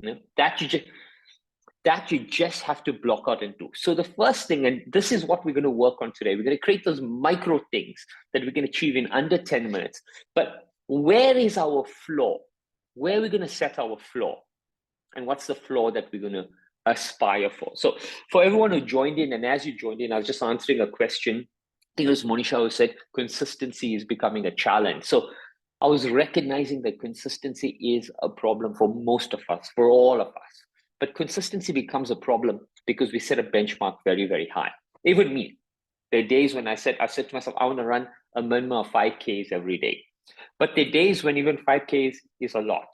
You know, that you just have to block out and do. So the first thing, and this is what we're going to work on today, we're going to create those micro things that we can achieve in under 10 minutes. But where is our flaw? Where are we going to set our flaw? And what's the flaw that we're going to aspire for? So for everyone who joined in, and as you joined in, I was just answering a question. I think it was Monisha who said consistency is becoming a challenge. So I was recognizing that consistency is a problem for most of us, for all of us. But consistency becomes a problem because we set a benchmark very, very high. Even me, there are days when I said to myself, I want to run a minimum of 5Ks every day. But there are days when even 5Ks is a lot.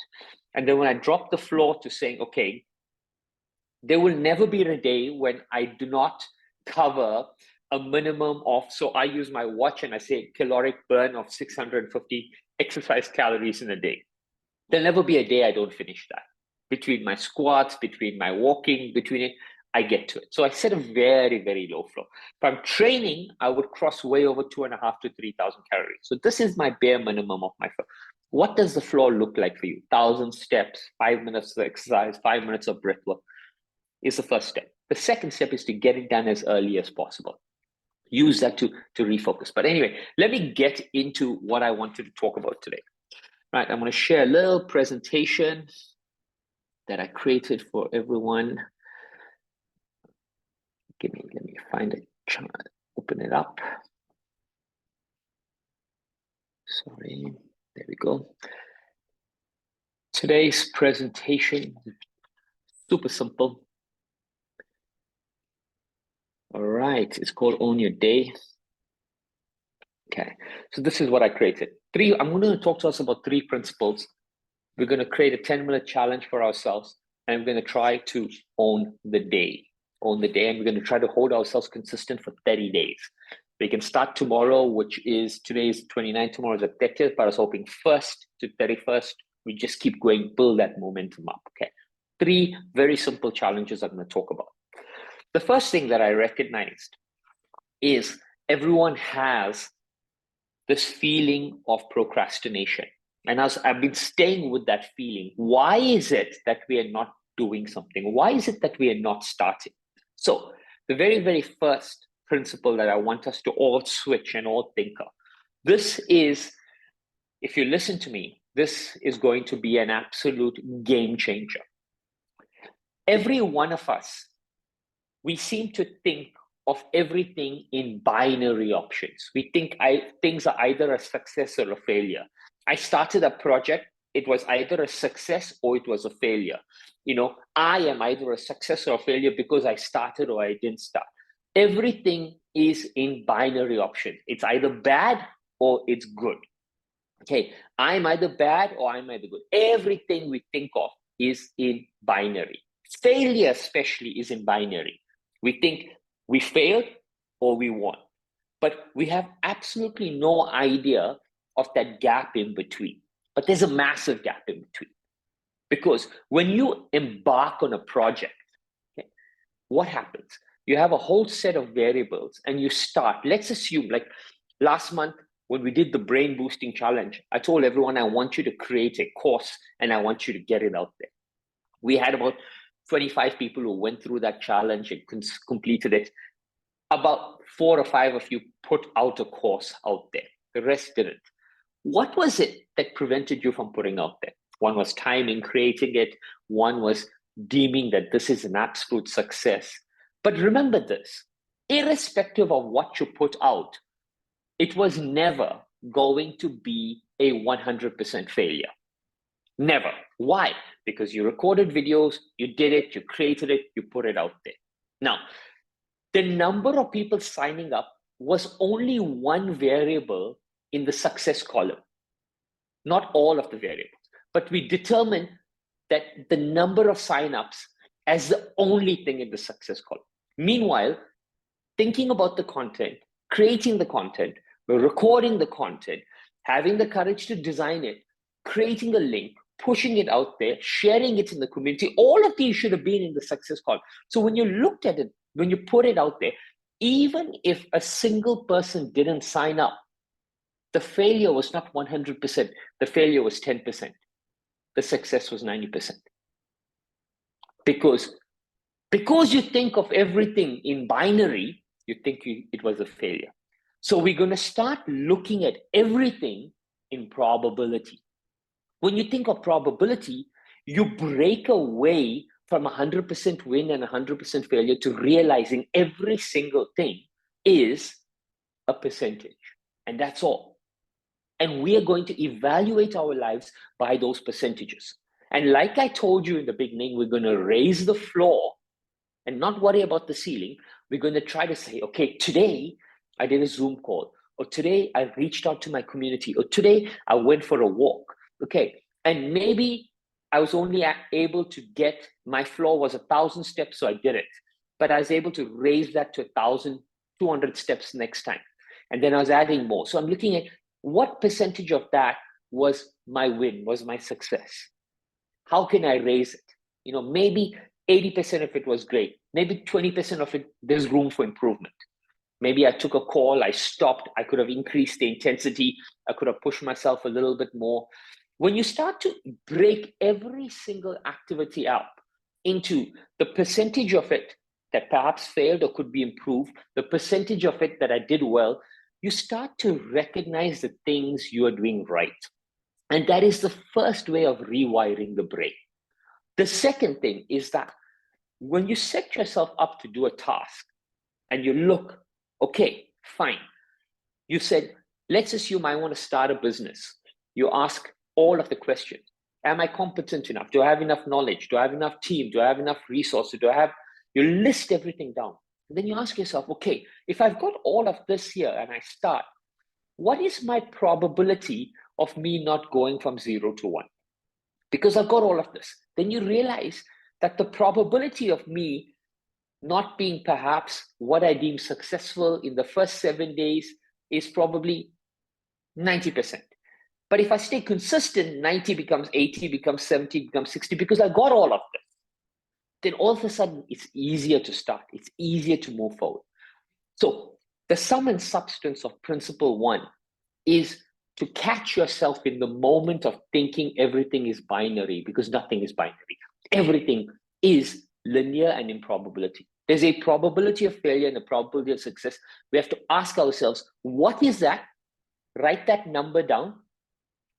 And then when I drop the floor to saying, okay, there will never be a day when I do not cover a minimum of, so I use my watch and I say caloric burn of 650 exercise calories in a day. There'll never be a day I don't finish that. Between my squats, between my walking, between it, I get to it. So I set a very, very low floor. If I'm training, I would cross way over 2,500 to 3,000 calories. So this is my bare minimum of my floor. What does the floor look like for you? 1,000 steps, 5 minutes of exercise, 5 minutes of breath work is the first step. The second step is to get it done as early as possible. Use that to refocus. But anyway, let me get into what I wanted to talk about today. Right, I'm going to share a little presentation that I created for everyone. Let me find it, open it up. Sorry, there we go. Today's presentation, super simple. All right, it's called Own Your Day. Okay, so this is what I created. I'm going to talk to us about 3 principles. We're going to create a 10-minute challenge for ourselves, and we're going to try to own the day. Own the day, and we're going to try to hold ourselves consistent for 30 days. We can start tomorrow, which is today's 29th, tomorrow's the 30th, but I was hoping 1st to 31st, we just keep going, build that momentum up. Okay, 3 very simple challenges I'm going to talk about. The first thing that I recognized is everyone has this feeling of procrastination. And as I've been staying with that feeling, why is it that we are not doing something? Why is it that we are not starting? So the very, very first principle that I want us to all switch and all think of, this is, if you listen to me, this is going to be an absolute game changer. Every one of us, we seem to think of everything in binary options. We think things are either a success or a failure. I started a project, it was either a success or it was a failure. You know, I am either a success or a failure because I started or I didn't start. Everything is in binary options. It's either bad or it's good. Okay, I'm either bad or I'm either good. Everything we think of is in binary. Failure especially is in binary. We think we failed or we won, but we have absolutely no idea of that gap in between. But there's a massive gap in between, because when you embark on a project, okay, what happens? You have a whole set of variables and you start. Let's assume, like last month when we did the brain boosting challenge, I told everyone I want you to create a course and I want you to get it out there. We had about 25 people who went through that challenge and completed it. About 4 or 5 of you put out a course out there. The rest didn't. What was it that prevented you from putting out there? One was time in creating it. One was deeming that this is an absolute success. But remember this, irrespective of what you put out, it was never going to be a 100% failure. Never. Why? Because you recorded videos, you did it, you created it, you put it out there. Now, the number of people signing up was only one variable in the success column, not all of the variables, but we determined that the number of signups as the only thing in the success column. Meanwhile, thinking about the content, creating the content, recording the content, having the courage to design it, creating a link, pushing it out there, sharing it in the community, all of these should have been in the success column. So when you looked at it, when you put it out there, even if a single person didn't sign up, the failure was not 100%. The failure was 10%. The success was 90%. because you think of everything in binary, you think it was a failure. So we're going to start looking at everything in probability. When you think of probability, you break away from 100% win and 100% failure to realizing every single thing is a percentage, and that's all. And we are going to evaluate our lives by those percentages. And like I told you in the beginning, we're going to raise the floor and not worry about the ceiling. We're going to try to say, okay, today I did a Zoom call, or today I reached out to my community, or today I went for a walk. Okay, and maybe I was only able to get, my floor was 1,000 steps, so I did it. But I was able to raise that to 1,200 steps next time. And then I was adding more. So I'm looking at what percentage of that was my win, was my success. How can I raise it? You know, maybe 80% of it was great. Maybe 20% of it, there's room for improvement. Maybe I took a call, I stopped, I could have increased the intensity, I could have pushed myself a little bit more. When you start to break every single activity up into the percentage of it that perhaps failed or could be improved, the percentage of it that I did well, you start to recognize the things you are doing right. And that is the first way of rewiring the brain. The second thing is that when you set yourself up to do a task and you look, okay, fine. You said, let's assume I want to start a business. You ask all of the questions. Am I competent enough? Do I have enough knowledge? Do I have enough team? Do I have enough resources? You list everything down. And then you ask yourself, okay, if I've got all of this here and I start, what is my probability of me not going from 0 to 1? Because I've got all of this. Then you realize that the probability of me not being perhaps what I deem successful in the first 7 days is probably 90%. But if I stay consistent, 90 becomes 80, becomes 70, becomes 60, because I got all of this. Then all of a sudden, it's easier to start. It's easier to move forward. So the sum and substance of principle 1 is to catch yourself in the moment of thinking everything is binary, because nothing is binary. Everything is linear and improbability. There's a probability of failure and a probability of success. We have to ask ourselves, what is that? Write that number down,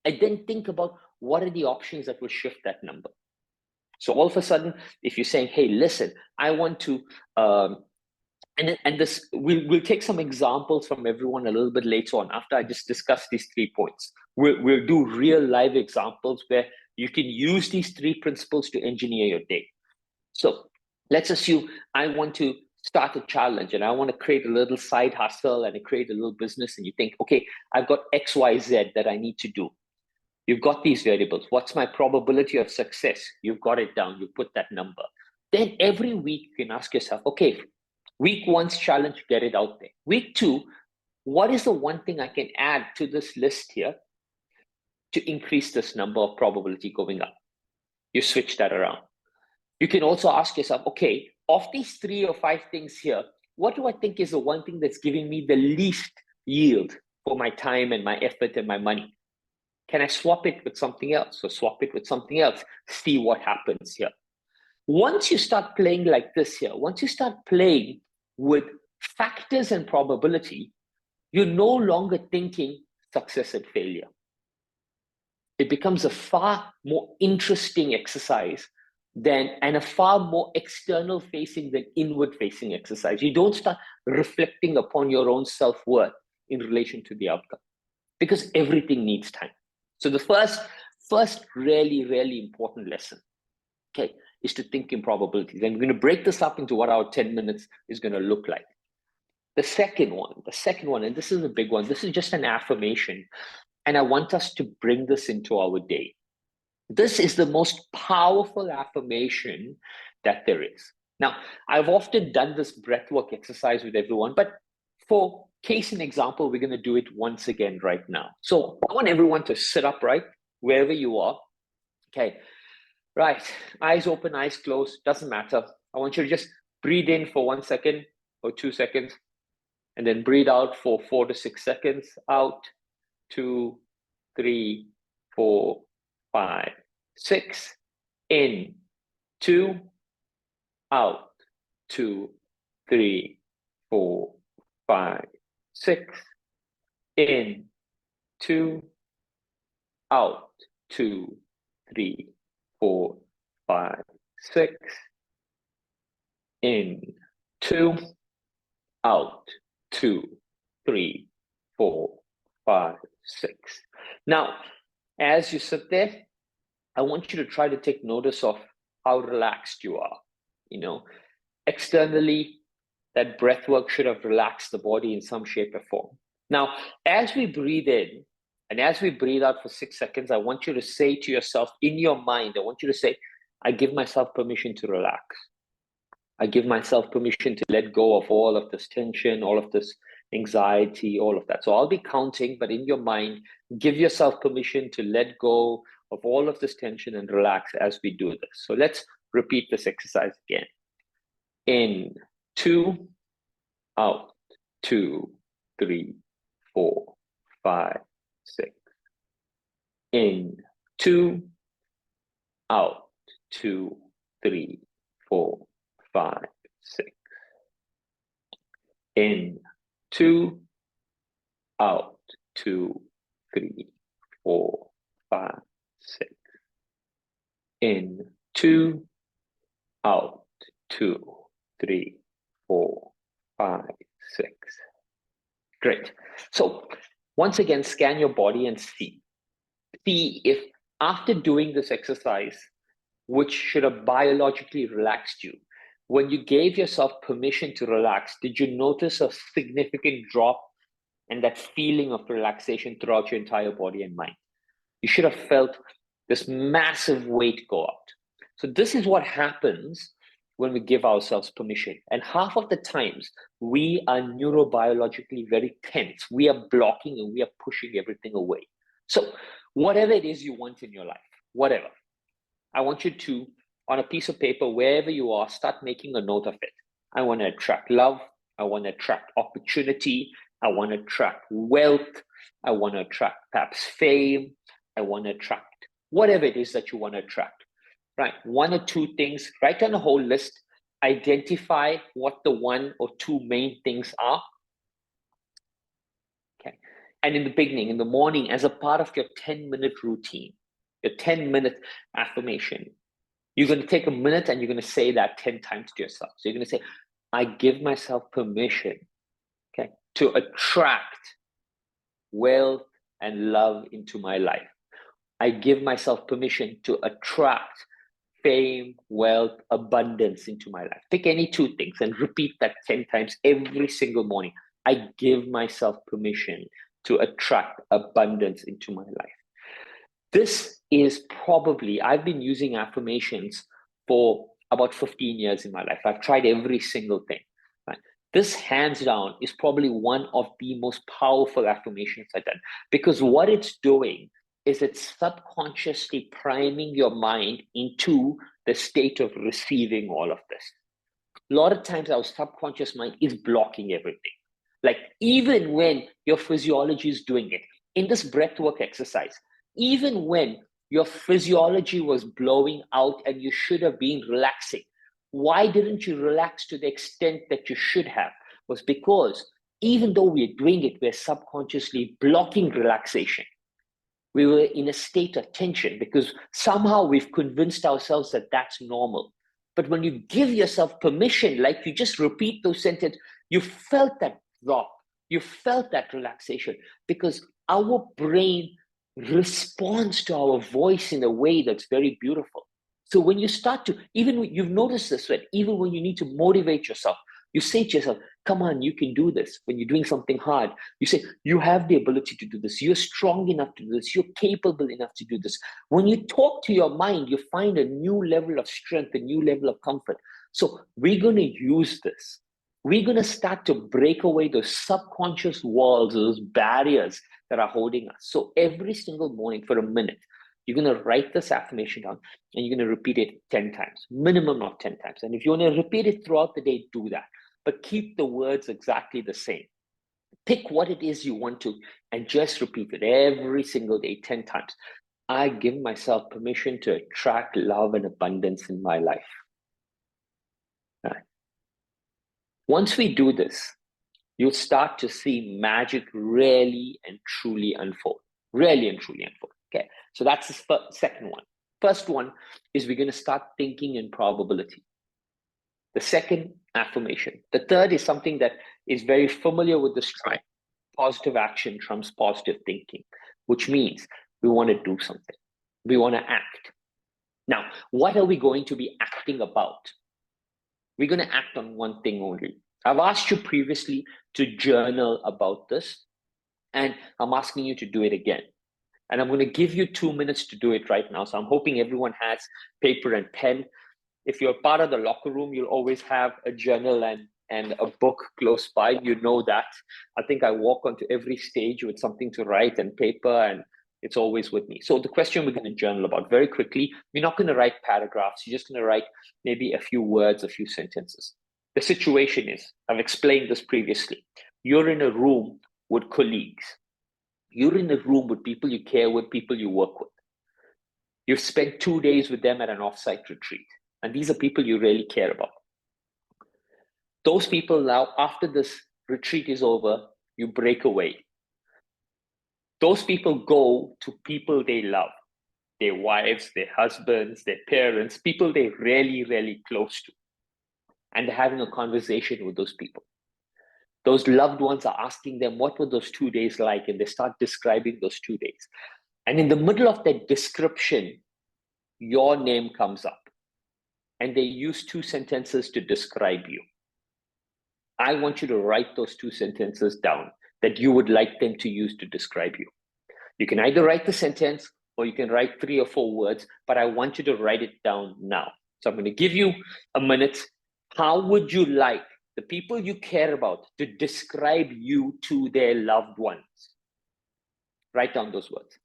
and then think about what are the options that will shift that number. So all of a sudden, if you're saying, hey, listen, I want to, and this, we'll take some examples from everyone a little bit later on after I just discuss these 3 points. We'll do real live examples where you can use these 3 principles to engineer your day. So let's assume I want to start a challenge and I want to create a little side hustle and create a little business, and you think, okay, I've got X, Y, Z that I need to do. You've got these variables. What's my probability of success? You've got it down. You put that number. Then every week you can ask yourself, okay, week 1's challenge, get it out there. Week 2, what is the one thing I can add to this list here to increase this number of probability going up? You switch that around. You can also ask yourself, okay, of these 3 or 5 things here, what do I think is the one thing that's giving me the least yield for my time and my effort and my money? Can I swap it with something else? So swap it with something else, see what happens here. Once you start playing like this here, once you start playing with factors and probability, you're no longer thinking success and failure. It becomes a far more interesting exercise and a far more external facing than inward facing exercise. You don't start reflecting upon your own self-worth in relation to the outcome, because everything needs time. So the first really, really important lesson, okay, is to think in probabilities. And we're going to break this up into what our 10 minutes is going to look like. The second one, and this is a big one, this is just an affirmation. And I want us to bring this into our day. This is the most powerful affirmation that there is. Now, I've often done this breathwork exercise with everyone, but for case and example, we're going to do it once again right now. So I want everyone to sit upright wherever you are. Okay, right, eyes open, eyes closed, doesn't matter. I want you to just breathe in for 1 second or 2 seconds, and then breathe out for 4 to 6 seconds. Out, 2, 3, 4, 5, 6. In, 2, out, 2, 3, 4, 5, 6, in, 2, out, 2, 3, 4, 5, 6, in, 2, out, 2, 3, 4, 5, 6. Now, as you sit there, I want you to try to take notice of how relaxed you are. You know, externally, that breath work should have relaxed the body in some shape or form. Now, as we breathe in and as we breathe out for 6 seconds, I want you to say to yourself in your mind, I want you to say, I give myself permission to relax. I give myself permission to let go of all of this tension, all of this anxiety, all of that. So I'll be counting, but in your mind, give yourself permission to let go of all of this tension and relax as we do this. So let's repeat this exercise again. In, 2, out, 2, 3, 4, 5, 6. In, 2, out, 2, 3, 4, 5, 6. In, 2, out, 2, 3, 4, 5, 6. In, 2, out, 2, 3, 4, 5, 6. Great. So once again, scan your body and see if after doing this exercise, which should have biologically relaxed you, when you gave yourself permission to relax, did you notice a significant drop in that feeling of relaxation throughout your entire body and mind? You should have felt this massive weight go out. So this is what happens when we give ourselves permission. And half of the times, we are neurobiologically very tense. We are blocking and we are pushing everything away. So whatever it is you want in your life, whatever, I want you to, on a piece of paper, wherever you are, start making a note of it. I want to attract love. I want to attract opportunity. I want to attract wealth. I want to attract perhaps fame. I want to attract whatever it is that you want to attract, right? 1 or 2 things, write down a whole list, identify what the 1 or 2 main things are. Okay. And in the beginning, in the morning, as a part of your 10-minute routine, your 10-minute affirmation, you're going to take a minute and you're going to say that 10 times to yourself. So you're going to say, I give myself permission, okay, to attract wealth and love into my life. I give myself permission to attract fame, wealth, abundance into my life. Pick any 2 things and repeat that 10 times every single morning. I give myself permission to attract abundance into my life. This is probably, I've been using affirmations for about 15 years in my life. I've tried every single thing. Right? This, hands down, is probably one of the most powerful affirmations I've done, because what it's doing is it's subconsciously priming your mind into the state of receiving all of this. A lot of times our subconscious mind is blocking everything. Like even when your physiology is doing it, in this breathwork exercise, even when your physiology was blowing out and you should have been relaxing, why didn't you relax to the extent that you should have? Was because even though we're doing it, we're subconsciously blocking relaxation. We were in a state of tension because somehow we've convinced ourselves that that's normal. But when you give yourself permission, like you just repeat those sentences, you felt that drop, you felt that relaxation, because our brain responds to our voice in a way that's very beautiful. So when you start to, even you've noticed this, right? Even when you need to motivate yourself, you say to yourself, come on, you can do this. When you're doing something hard, you say, you have the ability to do this. You're strong enough to do this. You're capable enough to do this. When you talk to your mind, you find a new level of strength, a new level of comfort. So we're going to use this. We're going to start to break away those subconscious walls, those barriers that are holding us. So every single morning for a minute, you're going to write this affirmation down and you're going to repeat it 10 times, minimum of 10 times. And if you want to repeat it throughout the day, do that. But keep the words exactly the same. Pick what it is you want to and just repeat it every single day 10 times. I give myself permission to attract love and abundance in my life. Right. Once we do this, you'll start to see magic really and truly unfold. Really and truly unfold. Okay. So that's the second one. First one is we're going to start thinking in probability. The second, affirmation. The third is something that is very familiar with the strike. Positive action trumps positive thinking, which means we want to do something. We want to act. Now, what are we going to be acting about? We're going to act on one thing only. I've asked you previously to journal about this, and I'm asking you to do it again. And I'm going to give you 2 minutes to do it right now. So I'm hoping everyone has paper and pen. If you're part of the locker room, you'll always have a journal and a book close by. You know that. I think I walk onto every stage with something to write and paper, and it's always with me. So the question we're going to journal about very quickly, we're not going to write paragraphs. You're just going to write maybe a few words, a few sentences. The situation is, I've explained this previously. You're in a room with colleagues. You're in a room with people you care with, people you work with. You've spent 2 days with them at an offsite retreat. And these are people you really care about. Those people now, after this retreat is over, you break away. Those people go to people they love, their wives, their husbands, their parents, people they're really, really close to. And they're having a conversation with those people. Those loved ones are asking them, what were those 2 days like? And they start describing those 2 days. And in the middle of that description, your name comes up. And they use 2 sentences to describe you. I want you to write those 2 sentences down that you would like them to use to describe you. You can either write the sentence or you can write 3 or 4 words, but I want you to write it down now. So I'm going to give you a minute. How would you like the people you care about to describe you to their loved ones? Write down those words.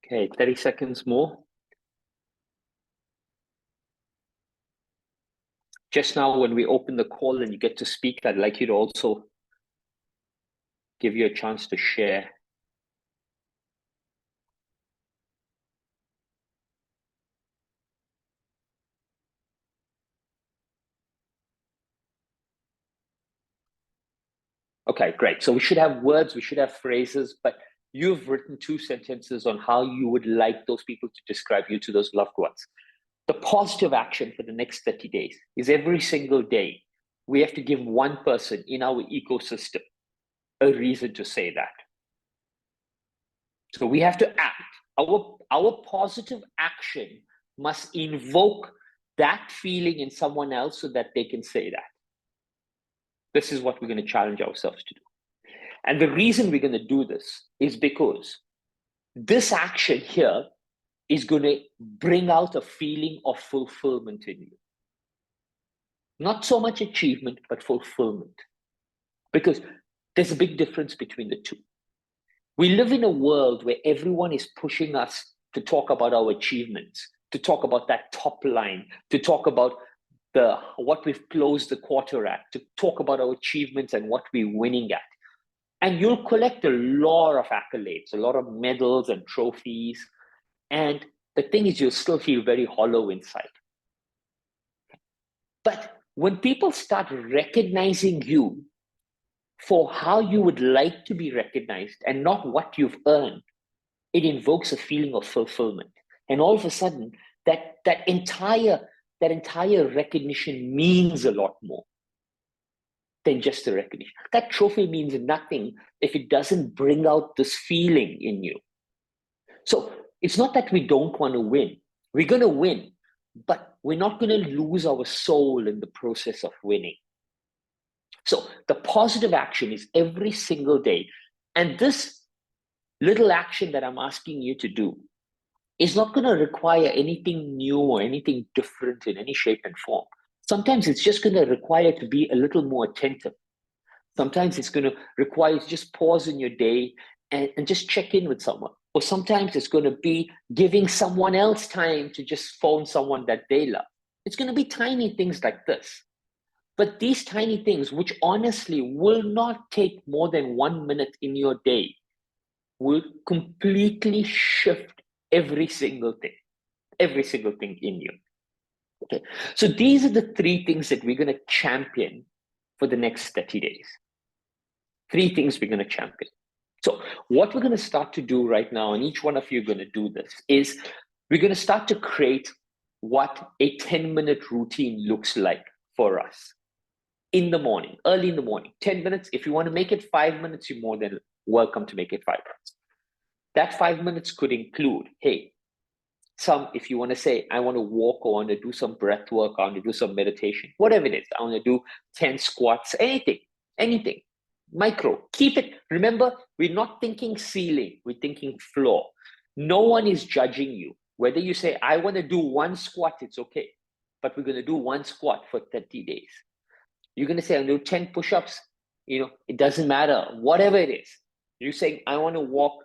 Okay, 30 seconds more. Just now, when we open the call and you get to speak, I'd like you to also give you a chance to share. Okay, great. So we should have words, we should have phrases, but you've written 2 sentences on how you would like those people to describe you to those loved ones. The positive action for the next 30 days is every single day, we have to give one person in our ecosystem a reason to say that. So we have to act. Our positive action must invoke that feeling in someone else so that they can say that. This is what we're going to challenge ourselves to do. And the reason we're going to do this is because this action here is going to bring out a feeling of fulfillment in you. Not so much achievement, but fulfillment. Because there's a big difference between the two. We live in a world where everyone is pushing us to talk about our achievements, to talk about that top line, to talk about what we've closed the quarter at, to talk about our achievements and what we're winning at. And you'll collect a lot of accolades, a lot of medals and trophies. And the thing is, you'll still feel very hollow inside. But when people start recognizing you for how you would like to be recognized and not what you've earned, it invokes a feeling of fulfillment. And all of a sudden, that entire recognition means a lot more. than just the recognition. That trophy means nothing if it doesn't bring out this feeling in you. So it's not that we don't want to win. We're going to win, but we're not going to lose our soul in the process of winning. So the positive action is every single day. And this little action that I'm asking you to do is not going to require anything new or anything different in any shape and form. Sometimes it's just going to require to be a little more attentive. Sometimes it's going to require to just pause in your day and just check in with someone. Or sometimes it's going to be giving someone else time to just phone someone that they love. It's going to be tiny things like this. But these tiny things, which honestly will not take more than 1 minute in your day, will completely shift every single thing in you. Okay. So these are the 3 things that we're going to champion for the next 30 days. 3 things we're going to champion. So what we're going to start to do right now, and each one of you are going to do this, is we're going to start to create what a 10-minute routine looks like for us in the morning, early in the morning. 10 minutes. If you want to make it 5 minutes, you're more than welcome to make it 5 minutes. That 5 minutes could include, hey, if you want to say, I want to walk, or I want to do some breath work, I want to do some meditation, whatever it is, I want to do 10 squats, anything, micro, keep it. Remember, we're not thinking ceiling, we're thinking floor. No one is judging you. Whether you say, I want to do 1 squat, it's okay. But we're going to do 1 squat for 30 days. You're going to say, I'll do 10 push-ups. It doesn't matter, whatever it is. You're saying, I want to walk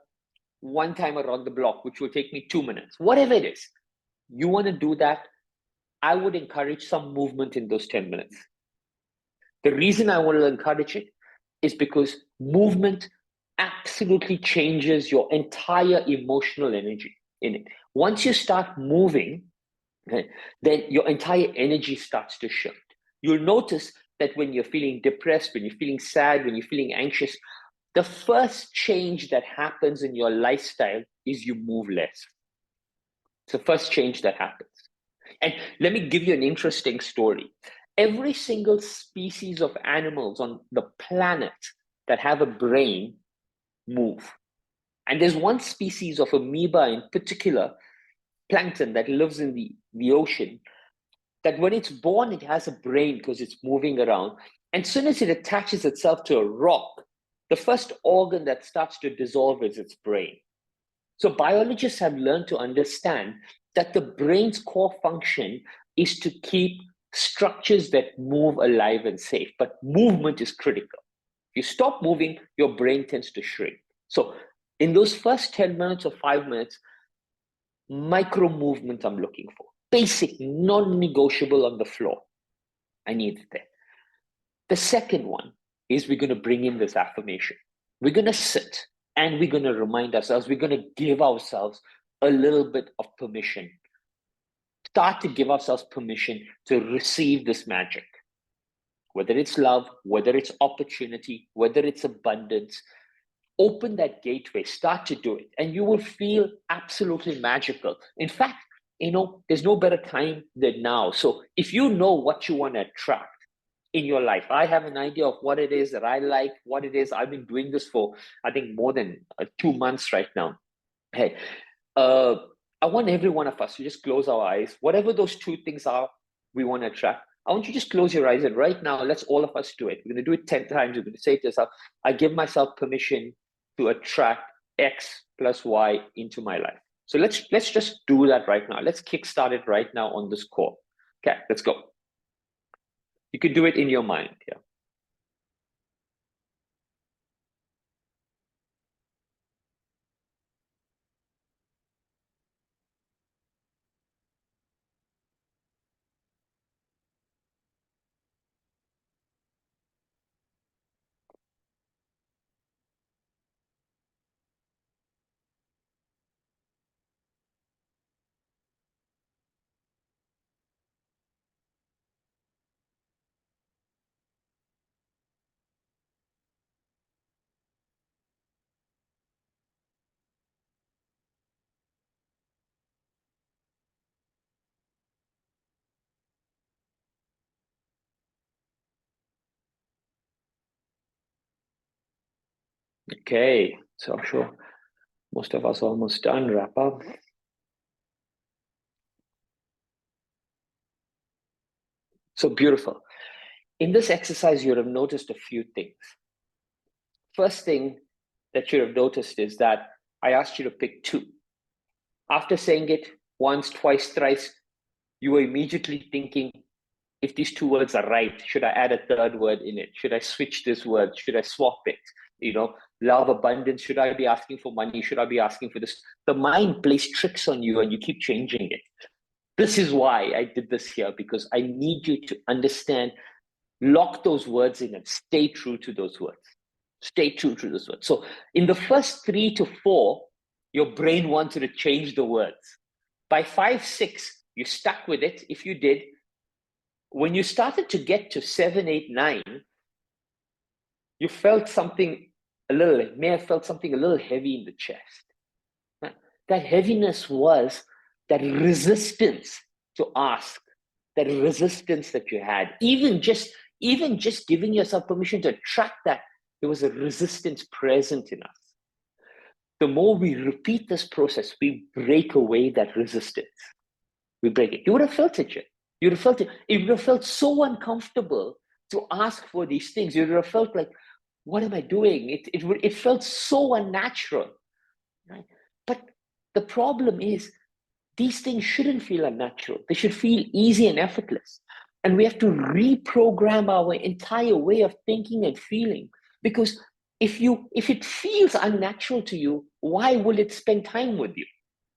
1 time around the block, which will take me 2 minutes, whatever it is. You want to do that, I would encourage some movement in those 10 minutes. The reason I want to encourage it is because movement absolutely changes your entire emotional energy in it. Once you start moving, okay, then your entire energy starts to shift. You'll notice that when you're feeling depressed, when you're feeling sad, when you're feeling anxious, the first change that happens in your lifestyle is you move less. It's the first change that happens. And let me give you an interesting story. Every single species of animals on the planet that have a brain move. And there's one species of amoeba in particular, plankton, that lives in the ocean, that when it's born, it has a brain because it's moving around. And as soon as it attaches itself to a rock, the first organ that starts to dissolve is its brain. So biologists have learned to understand that the brain's core function is to keep structures that move alive and safe, but movement is critical. If you stop moving, your brain tends to shrink. So in those first 10 minutes or 5 minutes, micro movement I'm looking for. Basic, non-negotiable on the floor. I need it there. The second one is we're going to bring in this affirmation. We're going to sit and we're going to remind ourselves, we're going to give ourselves a little bit of permission. Start to give ourselves permission to receive this magic. Whether it's love, whether it's opportunity, whether it's abundance, open that gateway, start to do it, and you will feel absolutely magical. In fact, there's no better time than now. So if you know what you want to attract in your life, I have an idea of what it is that I like, what it is. I've been doing this for, I think, more than 2 months right now. Hey, I want every one of us to just close our eyes. Whatever those 2 things are we want to attract, I want you to just close your eyes, and right now, let's all of us do it. We're going to do it 10 times. We're going to say to yourself, I give myself permission to attract X plus Y into my life. So let's just do that right now. Let's kickstart it right now on this call. Okay, let's go. You could do it in your mind. Yeah. Okay, so I'm sure most of us are almost done. Wrap up. So beautiful. In this exercise, you would have noticed a few things. First thing that you have noticed is that I asked you to pick two. After saying it once, twice, thrice, you were immediately thinking, if these two words are right, should I add a third word in it? Should I switch this word? Should I swap it? You know, love, abundance. Should I be asking for money? Should I be asking for this? The mind plays tricks on you and you keep changing it. This is why I did this here, because I need you to understand, lock those words in and stay true to those words. Stay true to those words. So in the first 3 to 4, your brain wanted to change the words. By 5, 6, you stuck with it. If you did, when you started to get to 7, 8, 9, you felt something may have felt something a little heavy in the chest. That heaviness was that resistance to ask, that resistance that you had. Even just giving yourself permission to attract that, there was a resistance present in us. The more we repeat this process, we break away that resistance. We break it. You would have felt it, Jay. You would have felt it. It would have felt so uncomfortable to ask for these things. You would have felt like, what am I doing? It felt so unnatural, right? But the problem is, these things shouldn't feel unnatural. They should feel easy and effortless. And we have to reprogram our entire way of thinking and feeling. Because if it feels unnatural to you, why will it spend time with you?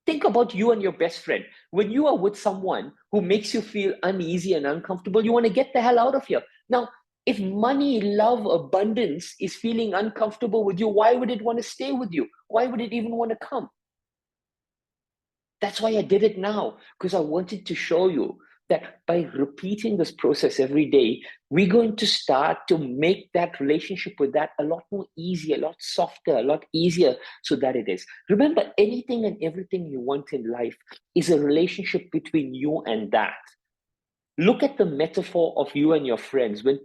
Think about you and your best friend. When you are with someone who makes you feel uneasy and uncomfortable, you want to get the hell out of here. Now, if money, love, abundance is feeling uncomfortable with you, why would it want to stay with you? Why would it even want to come? That's why I did it now, because I wanted to show you that by repeating this process every day, we're going to start to make that relationship with that a lot more easier, a lot softer, a lot easier, so that it is. Remember, anything and everything you want in life is a relationship between you and that. Look at the metaphor of you and your friends. When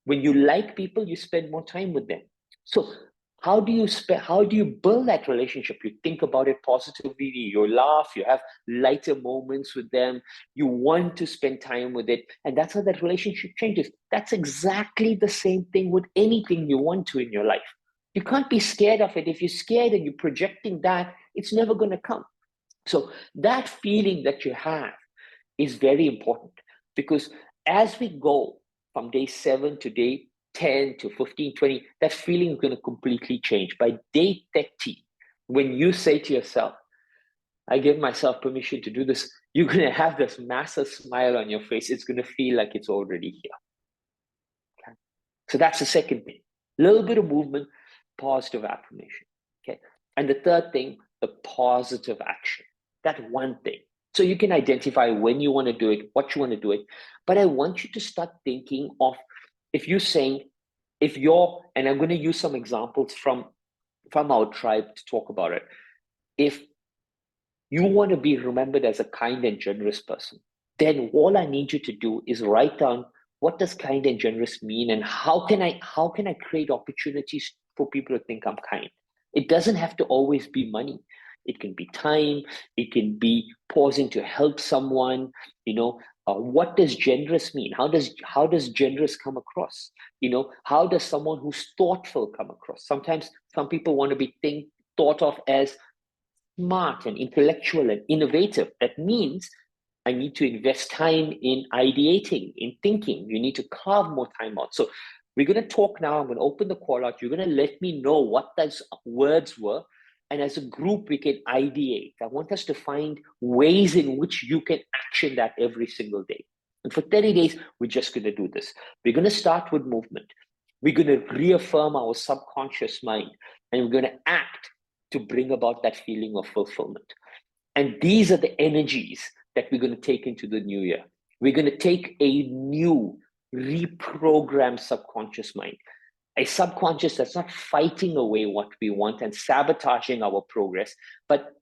you like people, you spend more time with them. So how do you build that relationship? You think about it positively, you laugh, you have lighter moments with them, you want to spend time with it, and that's how that relationship changes. That's exactly the same thing with anything you want to in your life. You can't be scared of it. If you're scared and you're projecting that, it's never going to come. So that feeling that you have is very important, because as we go from day 7 to day 10 to 15, 20, that feeling is going to completely change. By day 30, when you say to yourself, I give myself permission to do this, you're going to have this massive smile on your face. It's going to feel like it's already here. Okay? So that's the second thing. A little bit of movement, positive affirmation. Okay. And the third thing, the positive action. That one thing. So you can identify when you want to do it, what you want to do it. But I want you to start thinking of, if you're saying, and I'm going to use some examples from our tribe to talk about it. If you want to be remembered as a kind and generous person, then all I need you to do is write down, what does kind and generous mean, and how can I create opportunities for people to think I'm kind? It doesn't have to always be money. It can be time. It can be pausing to help someone. What does generous mean? How does generous come across? How does someone who's thoughtful come across? Sometimes some people want to be thought of as smart and intellectual and innovative. That means I need to invest time in ideating, in thinking. You need to carve more time out. So we're going to talk now. I'm going to open the call out. You're going to let me know what those words were. And as a group, we can ideate. I want us to find ways in which you can action that every single day. And for 30 days, we're just going to do this. We're going to start with movement. We're going to reaffirm our subconscious mind, and we're going to act to bring about that feeling of fulfillment. And these are the energies that we're going to take into the new year. We're going to take a new, reprogrammed subconscious mind, a subconscious that's not fighting away what we want and sabotaging our progress, but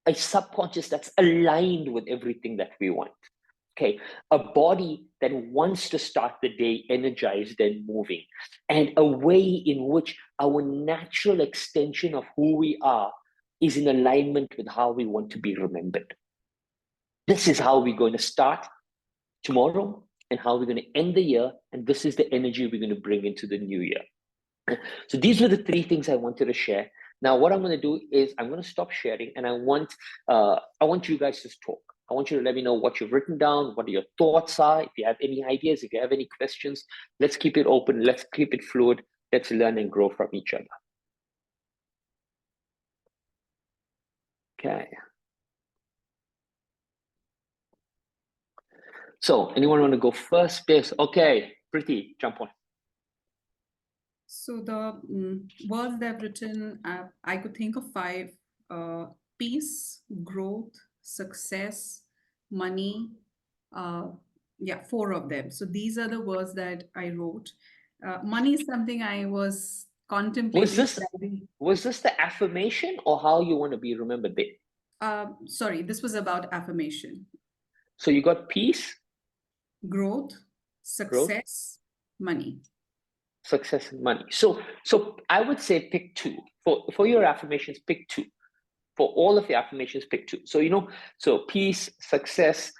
a subconscious that's aligned with everything that we want. Okay, a body that wants to start the day energized and moving, and a way in which our natural extension of who we are is in alignment with how we want to be remembered. This is how we're going to start tomorrow and how we're going to end the year, and this is the energy we're going to bring into the new year. So these were the three things I wanted to share. Now, what I'm going to do is I'm going to stop sharing, and I want you guys to talk. I want you to let me know what you've written down, what your thoughts are. If you have any ideas, if you have any questions, let's keep it open. Let's keep it fluid. Let's learn and grow from each other. Okay. So anyone want to go first? Yes. Okay. Pretty, jump on. So the words they've written, I could think of 5: peace, growth, success, money. Yeah, 4 of them. So these are the words that I wrote. Money is something I was contemplating. Was this the affirmation or how you want to be remembered there? Sorry, this was about affirmation. So you got peace, growth, success, money. Success and money. So I would say pick 2. For your affirmations, pick 2. For all of the affirmations, pick 2. So, so peace, success,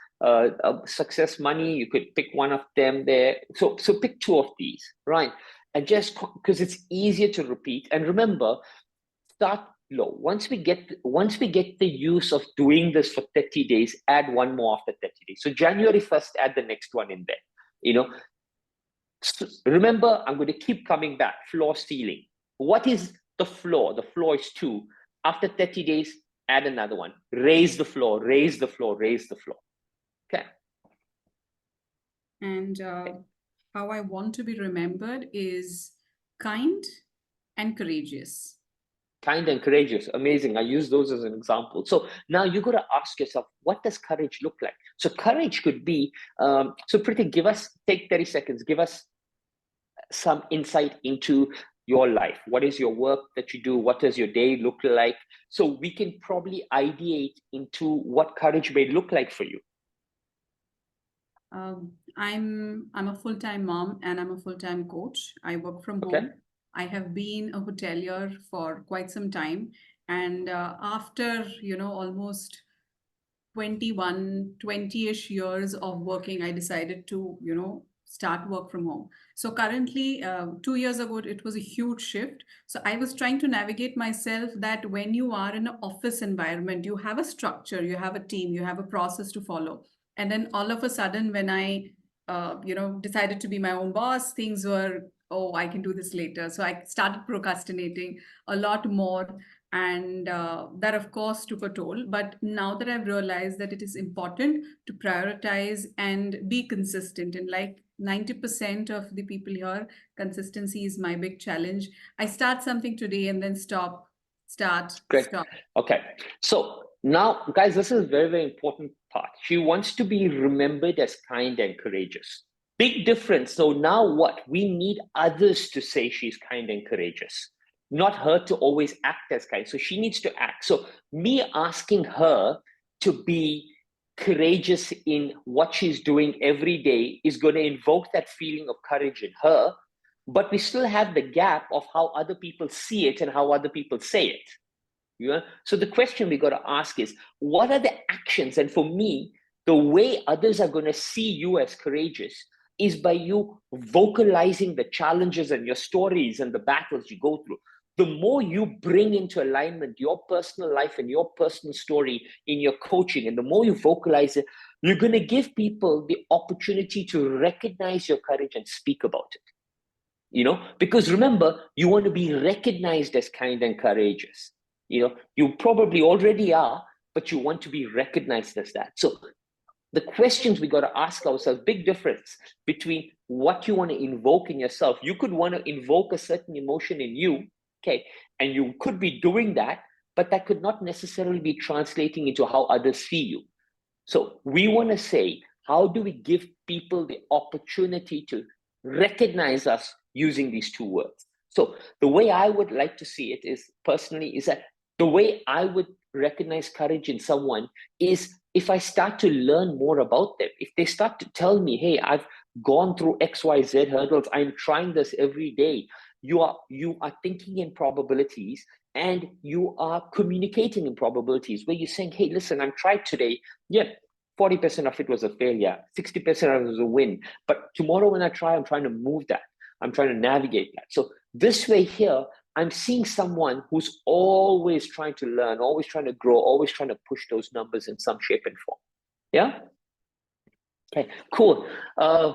success, money, you could pick one of them there. So pick 2 of these, right? And just because it's easier to repeat. And remember, start low. Once we get the use of doing this for 30 days, add one more after 30 days. So January 1st, add the next one in there, So remember, I'm going to keep coming back. Floor, ceiling. What is the floor? The floor is 2. After 30 days, add another one. Raise the floor, raise the floor, raise the floor. Okay. And how I want to be remembered is kind and courageous. Kind and courageous. Amazing. I use those as an example. So now you got to ask yourself, what does courage look like? So courage could be, so Pretty, take 30 seconds. Give us some insight into your life. What is your work that you do? What does your day look like? So we can probably ideate into what courage may look like for you. I'm a full-time mom and I'm a full-time coach. I work from home. I have been a hotelier for quite some time. And after, almost 20-ish years of working, I decided to, start work from home. So currently, 2 years ago, it was a huge shift. So I was trying to navigate myself that when you are in an office environment, you have a structure, you have a team, you have a process to follow. And then all of a sudden, when I, decided to be my own boss, things were, oh, I can do this later. So I started procrastinating a lot more. And that, of course, took a toll. But now that I've realized that it is important to prioritize and be consistent, and like 90% of the people here, consistency is my big challenge. I start something today and then stop. Great. Stop. Okay. So now, guys, this is a very, very important part. She wants to be remembered as kind and courageous. Big difference. So now what? We need others to say she's kind and courageous, not her to always act as kind. So she needs to act. So me asking her to be courageous in what she's doing every day is going to invoke that feeling of courage in her, but we still have the gap of how other people see it and how other people say it. Yeah. So the question we got to ask is, what are the actions? And for me, the way others are going to see you as courageous is by you vocalizing the challenges and your stories and the battles you go through. The more you bring into alignment your personal life and your personal story in your coaching, and the more you vocalize it, you're going to give people the opportunity to recognize your courage and speak about it. Because remember, you want to be recognized as kind and courageous. You probably already are, but you want to be recognized as that. So the questions we got to ask ourselves, big difference between what you want to invoke in yourself. You could want to invoke a certain emotion in you, okay, and you could be doing that, but that could not necessarily be translating into how others see you. So we want to say, how do we give people the opportunity to recognize us using these 2 words? So the way I would like to see it is, personally, is that the way I would recognize courage in someone is if I start to learn more about them, if they start to tell me, hey, I've gone through XYZ hurdles, I'm trying this every day, you are thinking in probabilities and you are communicating in probabilities where you're saying, hey, listen, I'm tried today. Yeah, 40% of it was a failure, 60% of it was a win. But tomorrow when I try, I'm trying to move that. I'm trying to navigate that. So this way here, I'm seeing someone who's always trying to learn, always trying to grow, always trying to push those numbers in some shape and form. Yeah? Okay, cool.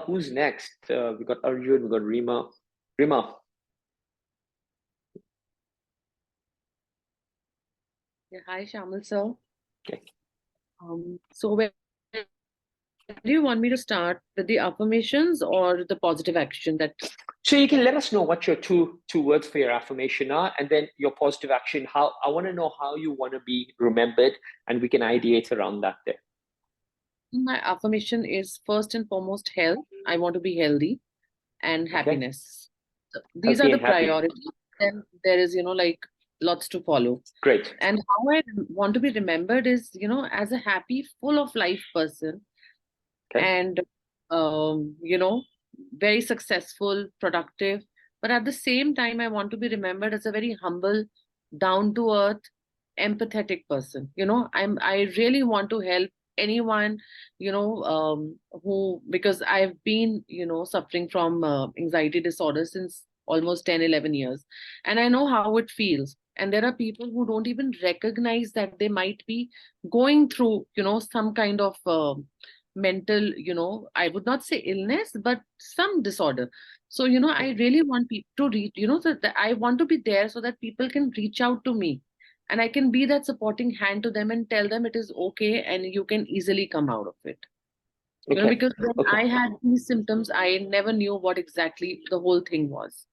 Who's next? We got Arjun, we got Rima. Rima. Yeah, hi, Shamal sir. Okay. So where do you want me to start, with the affirmations or the positive action that? So you can let us know what your two words for your affirmation are, and then your positive action. How I want to know how you want to be remembered, and we can ideate around that there. My affirmation is first and foremost health. I want to be healthy and happiness. So these Healthy are the and happy. priorities. Then there is, like lots to follow. Great. And how I want to be remembered is, as a happy, full of life person. Okay. And very successful, productive, but at the same time I want to be remembered as a very humble, down to earth, empathetic person. I really want to help anyone, who, because I've been suffering from anxiety disorder since almost 10-11 years, and I know how it feels. And there are people who don't even recognize that they might be going through some kind of mental, I would not say illness, but some disorder. So I really want people to reach, that I want to be there so that people can reach out to me and I can be that supporting hand to them and tell them it is okay and you can easily come out of it. Okay. Because when Okay. I had these symptoms, I never knew what exactly the whole thing was.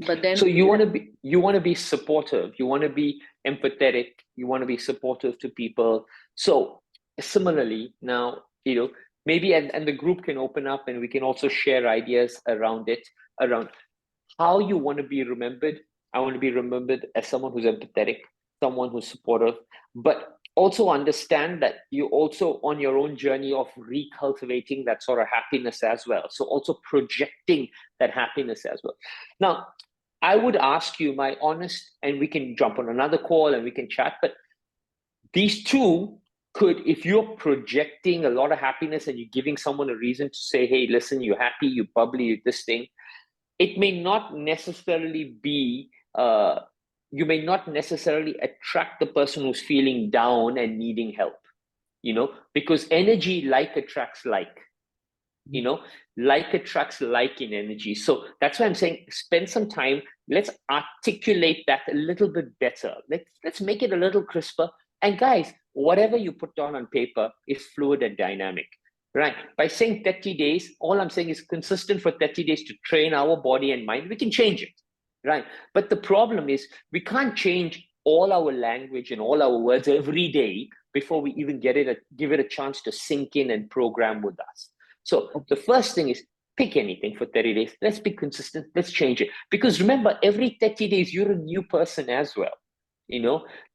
But then, so you want to be supportive, you want to be empathetic, you want to be supportive to people. So similarly, now maybe and the group can open up and we can also share ideas around it, around how you want to be remembered. I want to be remembered as someone who's empathetic, someone who's supportive, but also understand that you also on your own journey of recultivating that sort of happiness as well. So also projecting that happiness as well. Now, I would ask you my honest, and we can jump on another call and we can chat, but these two could, if you're projecting a lot of happiness and you're giving someone a reason to say, hey, listen, you're happy, you're bubbly, you're this thing, it may not necessarily be, you may not necessarily attract the person who's feeling down and needing help, because energy like attracts like. Like attracts like in energy. So that's why I'm saying spend some time. Let's articulate that a little bit better. Let's make it a little crisper. And guys, whatever you put down on paper is fluid and dynamic, right? By saying 30 days, all I'm saying is consistent for 30 days to train our body and mind. We can change it, right? But the problem is we can't change all our language and all our words every day before we even give it a chance to sink in and program with us. So the first thing is pick anything for 30 days. Let's be consistent. Let's change it. Because remember, every 30 days, you're a new person as well.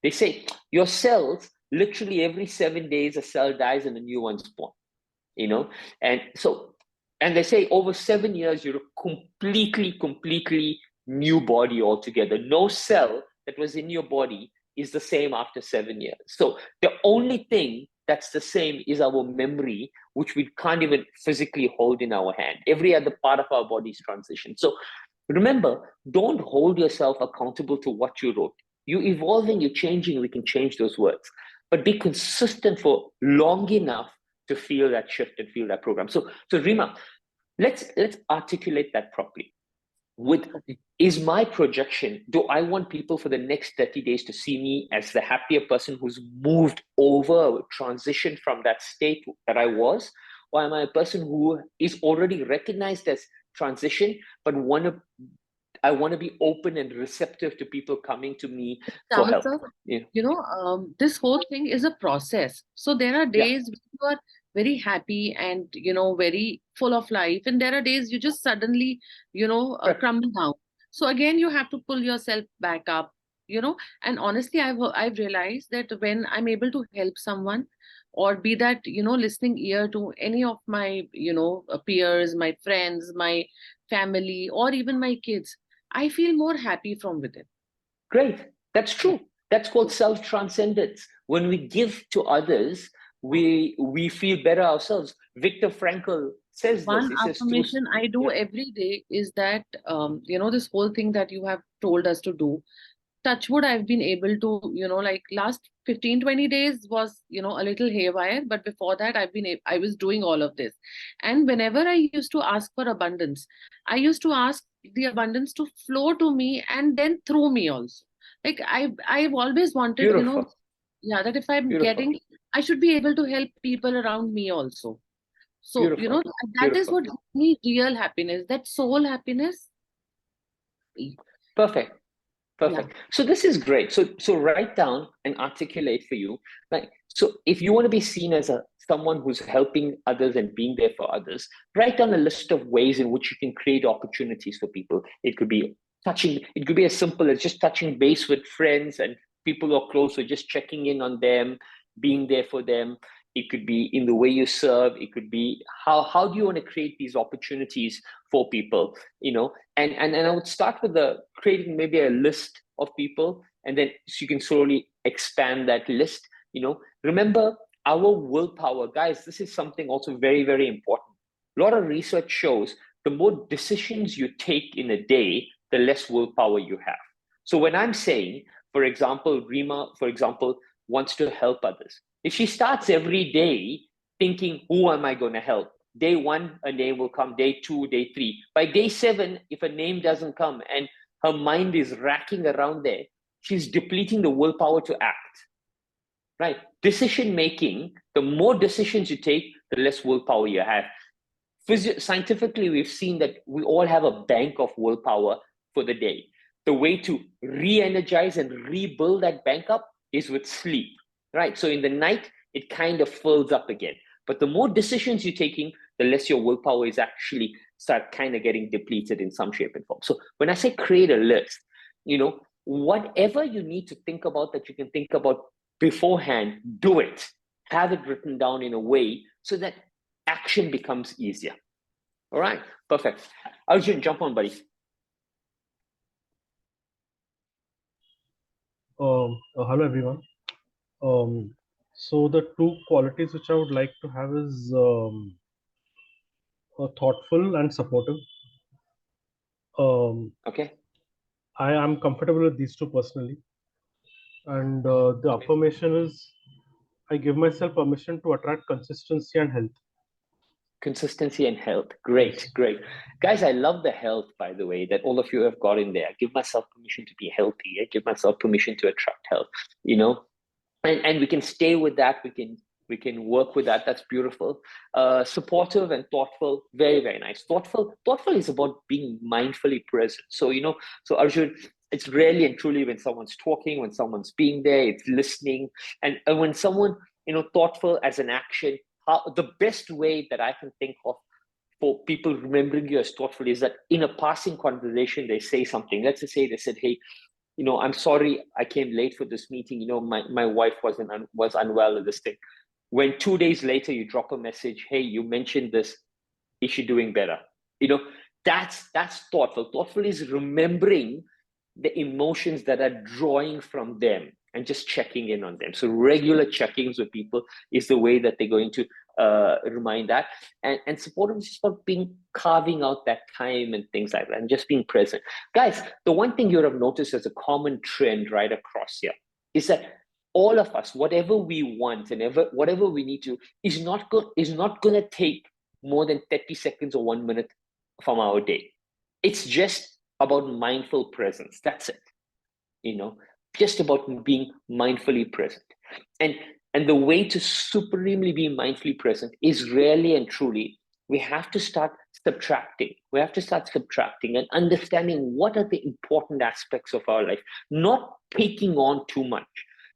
They say your cells, literally every 7 days, a cell dies and a new one's born. And they say over 7 years, you're a completely new body altogether. No cell that was in your body is the same after 7 years. So the only thing that's the same is our memory, which we can't even physically hold in our hand. Every other part of our body is transition. So remember, don't hold yourself accountable to what you wrote. You're evolving, you're changing, we can change those words. But be consistent for long enough to feel that shift and feel that program. So Rima, let's articulate that properly. Is my projection, do I want people for the next 30 days to see me as the happier person who's moved over, transitioned from that state that I was? Or am I a person who is already recognized as transition, but I want to be open and receptive to people coming to me for help? This whole thing is a process. So there are days when you are very happy and, very full of life. And there are days you just suddenly, crumble down. So again, you have to pull yourself back up, And honestly, I've realized that when I'm able to help someone, or be that, listening ear to any of my, peers, my friends, my family, or even my kids, I feel more happy from within. Great. That's true. That's called self-transcendence. When we give to others, we feel better ourselves. Viktor Frankl says this. One He says through, affirmation I do yeah. every day is that, this whole thing that you have told us to do, touch wood, I've been able to, like last 15-20 days was, a little haywire, but before that I was doing all of this. And whenever I used to ask for abundance, I used to ask the abundance to flow to me and then through me also. Like I've always wanted, Beautiful. yeah, that if I'm Beautiful. getting, I should be able to help people around me also. So, Beautiful. that is Beautiful. what gives me real happiness, that soul happiness. Perfect. Yeah. Perfect. So this is great. So write down and articulate for you. Like, so if you want to be seen as someone who's helping others and being there for others, write down a list of ways in which you can create opportunities for people. It could be it could be as simple as just touching base with friends and people who are close, or just checking in on them, being there for them. It could be in the way you serve. It could be how do you want to create these opportunities for people, and I would start with creating maybe a list of people, and then so you can slowly expand that list. Remember our willpower, guys. This is something also very, very important. A lot of research shows the more decisions you take in a day, the less willpower you have. So when I'm saying, for example, Rima, for example, wants to help others. If she starts every day thinking, who am I going to help? Day 1, a name will come. Day 2, day 3. By day 7, if a name doesn't come and her mind is racking around there, she's depleting the willpower to act. Right? Decision making, the more decisions you take, the less willpower you have. Scientifically, we've seen that we all have a bank of willpower for the day. The way to re-energize and rebuild that bank up is with sleep, right? So in the night, it kind of fills up again. But the more decisions you're taking, the less your willpower is actually start kind of getting depleted in some shape and form. So when I say create a list, whatever you need to think about that you can think about beforehand, do it. Have it written down in a way so that action becomes easier. All right, perfect. Arjun, jump on, buddy. Hello everyone. So the two qualities which I would like to have is thoughtful and supportive. Okay. I am comfortable with these two personally. And the affirmation is, I give myself permission to attract consistency and health. Consistency and health. Great, great. Guys, I love the health, by the way, that all of you have got in there. I give myself permission to be healthy. I give myself permission to attract health, and we can stay with that. We can work with that. That's beautiful. Supportive and thoughtful. Very, very nice. Thoughtful is about being mindfully present. So, so Arjun, it's really and truly when someone's talking, when someone's being there, it's listening. And when someone, thoughtful as an action, the best way that I can think of for people remembering you as thoughtful is that in a passing conversation, they say something. Let's just say they said, hey, I'm sorry I came late for this meeting. My wife was unwell at this thing. When 2 days later you drop a message, hey, you mentioned this, is she doing better? That's thoughtful. Thoughtful is remembering the emotions that are drawing from them and just checking in on them. So regular check-ins with people is the way that they're going to remind that. And supportive is just about carving out that time and things like that and just being present. Guys, the one thing you would have noticed as a common trend right across here is that all of us, whatever we want and whatever we need to, is not going to take more than 30 seconds or 1 minute from our day. It's just about mindful presence. That's it. Just about being mindfully present. And the way to supremely be mindfully present is really and truly, we have to start subtracting. We have to start subtracting and understanding what are the important aspects of our life, not taking on too much.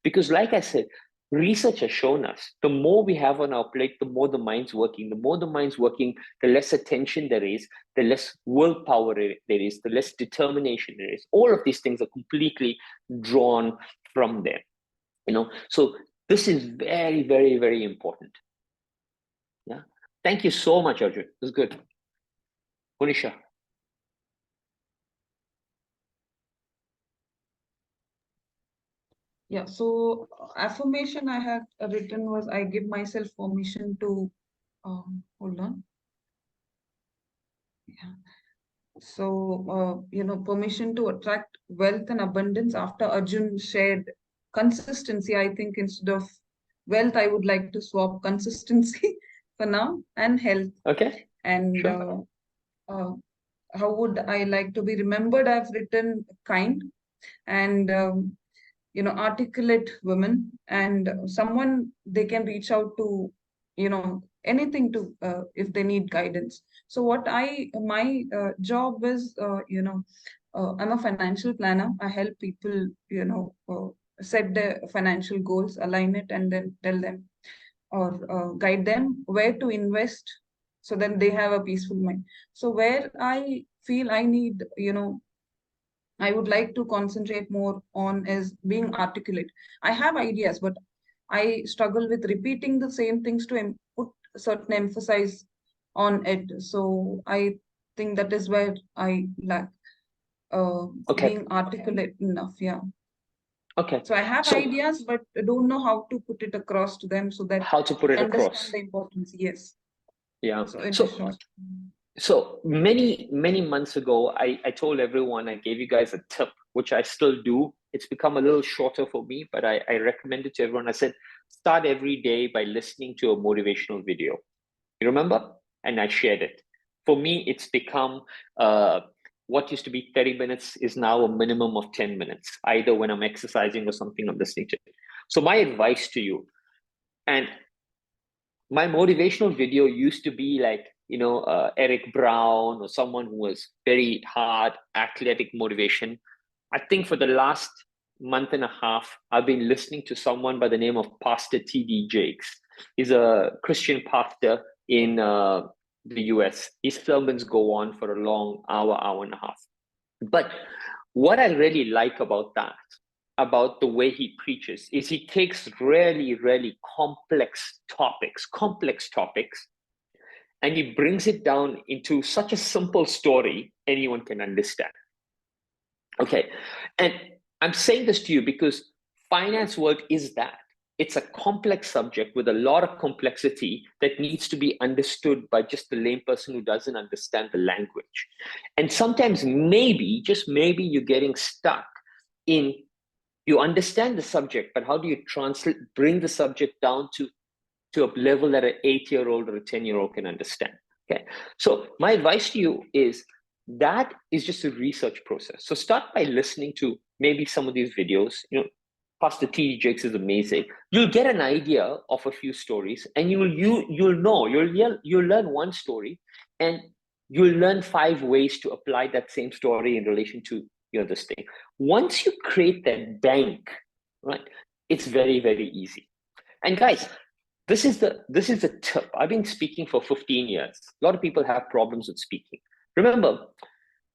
Because like I said, research has shown us the more we have on our plate, the more the mind's working. The more the mind's working, the less attention there is, the less willpower there is, the less determination there is. All of these things are completely drawn from there. So this is very, very, very important. Yeah. Thank you so much, Arjun. This is good. Monisha. Yeah, so affirmation I have written was I give myself permission to hold on. Yeah. So permission to attract wealth and abundance. After Arjun shared consistency, I think instead of wealth, I would like to swap consistency for now and health. Okay. And Sure. how would I like to be remembered? I've written kind and articulate women and someone they can reach out to, anything to if they need guidance. So what my job is, I'm a financial planner. I help people, set their financial goals, align it, and then tell them or guide them where to invest so then they have a peaceful mind. So where I feel I need, I would like to concentrate more on is being articulate. I have ideas, but I struggle with repeating the same things to put certain emphasis on it. So I think that is where I lack being articulate enough. Yeah. Okay. So I have ideas, but I don't know how to put it across to them so that how to put it understand across. the importance. Yes. Yeah. So So many, many months ago, I told everyone, I gave you guys a tip, which I still do. It's become a little shorter for me, but I recommend it to everyone. I said, start every day by listening to a motivational video. You remember? And I shared it. For me, it's become what used to be 30 minutes is now a minimum of 10 minutes, either when I'm exercising or something I'm listening to. So my advice to you, and my motivational video used to be like, Eric Brown or someone who was very hard athletic motivation. I think for the last month and a half, I've been listening to someone by the name of Pastor T.D. Jakes. He's a Christian pastor in the US. His sermons go on for a long hour and a half. But what I really like about that, about the way he preaches, is he takes really, really complex topics, and he brings it down into such a simple story anyone can understand. Okay, and I'm saying this to you because finance world is that. It's a complex subject with a lot of complexity that needs to be understood by just the lame person who doesn't understand the language. And sometimes maybe, just maybe, you're getting stuck in, you understand the subject, but how do you bring the subject down to a level that an 8-year-old or a 10-year-old can understand? Okay, so my advice to you is that is just a research process. So start by listening to maybe some of these videos. Pastor T.D. Jakes is amazing. You'll get an idea of a few stories, and you'll learn one story, and you'll learn 5 ways to apply that same story in relation to this thing. Once you create that bank, right, it's very, very easy. And guys, this is the tip. I've been speaking for 15 years. A lot of people have problems with speaking. Remember,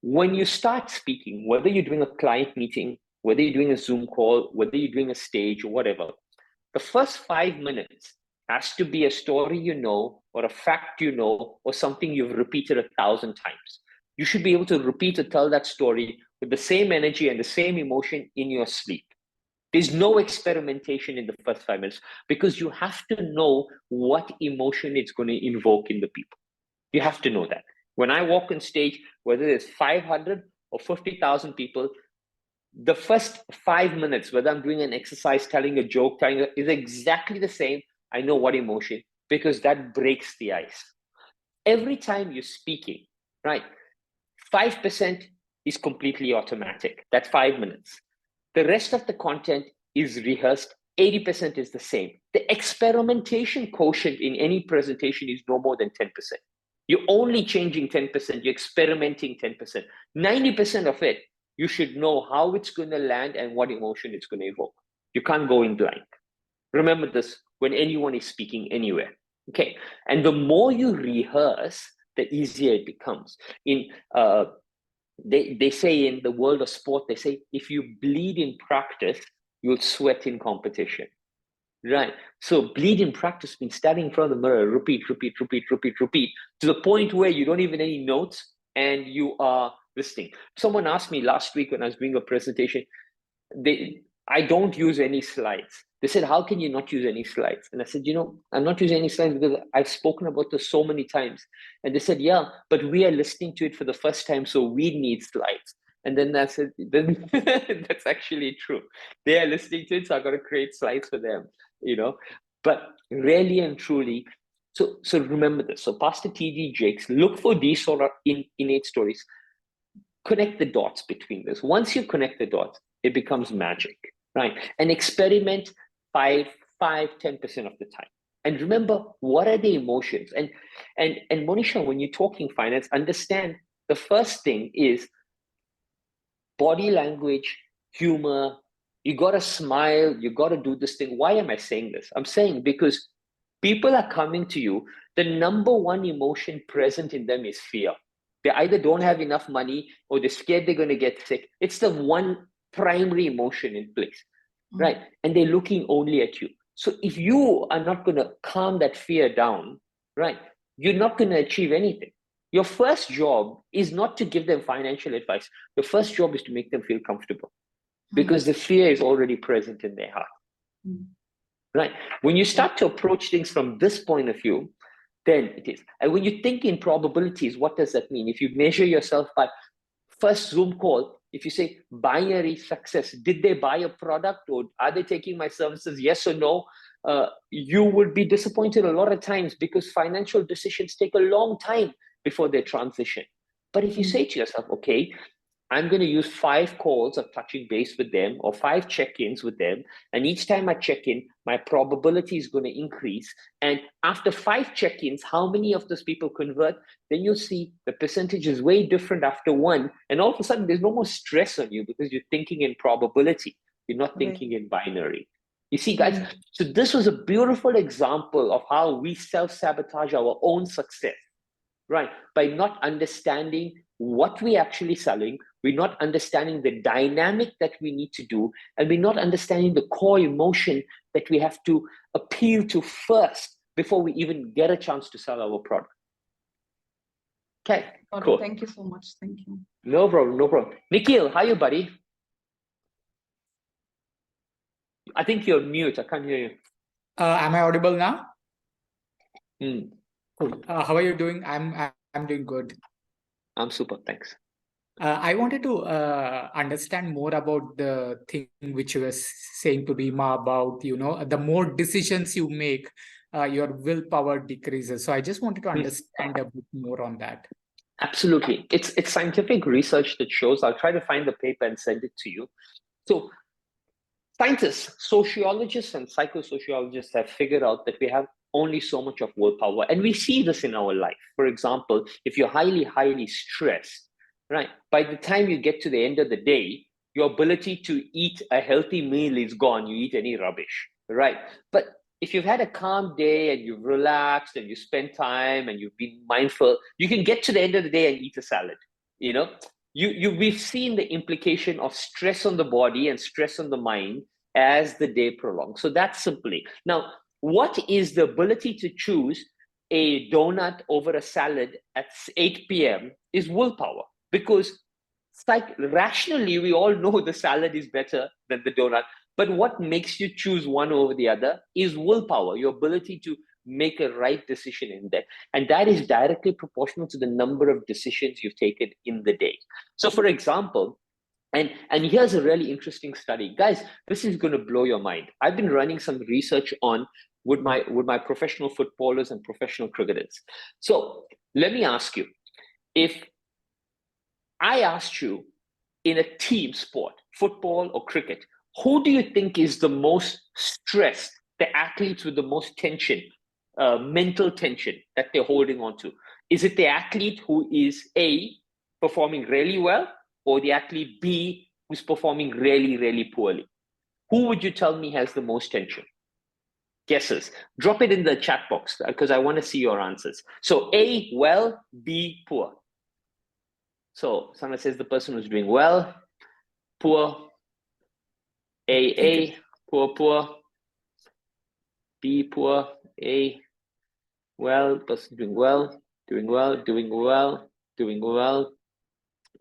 when you start speaking, whether you're doing a client meeting, whether you're doing a Zoom call, whether you're doing a stage or whatever, the first 5 minutes has to be a story or a fact or something you've repeated 1,000 times. You should be able to repeat or tell that story with the same energy and the same emotion in your sleep. There's no experimentation in the first 5 minutes because you have to know what emotion it's going to invoke in the people. You have to know that. When I walk on stage, whether it's 500 or 50,000 people, the first 5 minutes, whether I'm doing an exercise, telling a joke, is exactly the same. I know what emotion, because that breaks the ice. Every time you're speaking, right, 5% is completely automatic. That's 5 minutes. The rest of the content is rehearsed. 80% is the same. The experimentation quotient in any presentation is no more than 10%. You're only changing 10%. You're experimenting 10%. 90% of it, you should know how it's going to land and what emotion it's going to evoke. You can't go in blind. Remember this when anyone is speaking anywhere. Okay, and the more you rehearse, the easier it becomes. They say in the world of sport, they say if you bleed in practice, you'll sweat in competition. Right. So bleed in practice means standing in front of the mirror, repeat, to the point where you don't even any notes and you are listening. Someone asked me last week when I was doing a presentation, I don't use any slides. They said, how can you not use any slides? And I said, I'm not using any slides because I've spoken about this so many times. And they said, yeah, but we are listening to it for the first time, so we need slides. And then I said, that's actually true. They are listening to it, so I got to create slides for them, But really and truly, so remember this. So Pastor T.D. Jakes, look for these sort of innate stories. Connect the dots between this. Once you connect the dots, it becomes magic, right? And experiment 10% of the time. And remember, what are the emotions? And Monisha, when you're talking finance, understand the first thing is body language, humor. You got to smile. You got to do this thing. Why am I saying this? I'm saying because people are coming to you. The number one emotion present in them is fear. They either don't have enough money or they're scared they're going to get sick. It's the one primary emotion in place, right? And they're looking only at you. So if you are not going to calm that fear down, right, you're not going to achieve anything. Your first job is not to give them financial advice. Your first job is to make them feel comfortable because the fear is already present in their heart, right? When you start to approach things from this point of view, then it is. And when you think in probabilities, what does that mean? If you measure yourself by first Zoom call, if you say binary success, did they buy a product or are they taking my services, yes or no? You will be disappointed a lot of times because financial decisions take a long time before they transition. But if you say to yourself, okay, I'm going to use 5 calls of touching base with them or 5 check-ins with them. And each time I check in, my probability is going to increase. And after 5 check-ins, how many of those people convert? Then you'll see the percentage is way different after 1. And all of a sudden, there's no more stress on you because you're thinking in probability. You're not thinking in binary. You see, guys, so this was a beautiful example of how we self-sabotage our own success, right? By not understanding what we're actually selling, we're not understanding the dynamic that we need to do, and we're not understanding the core emotion that we have to appeal to first before we even get a chance to sell our product. Okay, cool. Thank you so much. Thank you. No problem. Nikhil, how are you, buddy? I think you're mute. I can't hear you. Am I audible now? Cool. How are you doing? I'm doing good. I'm super, thanks. I wanted to understand more about the thing which you were saying to Rima about, the more decisions you make, your willpower decreases. So I just wanted to understand a bit more on that. Absolutely. It's scientific research that shows, I'll try to find the paper and send it to you. So scientists, sociologists, and psychosociologists have figured out that we have only so much of willpower. And we see this in our life. For example, if you're highly, highly stressed, right, by the time you get to the end of the day, your ability to eat a healthy meal is gone. You eat any rubbish, right? But if you've had a calm day and you've relaxed and you spend time and you've been mindful, you can get to the end of the day and eat a salad. We've seen the implication of stress on the body and stress on the mind as the day prolongs. So that's simply. Now, what is the ability to choose a donut over a salad at 8 p.m. is willpower. Because rationally, we all know the salad is better than the donut. But what makes you choose one over the other is willpower, your ability to make a right decision in that. And that is directly proportional to the number of decisions you've taken in the day. So for example, and here's a really interesting study. Guys, this is going to blow your mind. I've been running some research on with my professional footballers and professional cricketers. So let me ask you, if I asked you in a team sport, football or cricket, who do you think is the most stressed, the athletes with the most tension, mental tension that they're holding on to? Is it the athlete who is A, performing really well, or the athlete B, who's performing really, really poorly? Who would you tell me has the most tension? Guesses. Drop it in the chat box because I want to see your answers. So A, well, B, poor. So someone says the person who's doing well, poor, A, poor, B, poor, A, well, person doing well, doing well, doing well, doing well,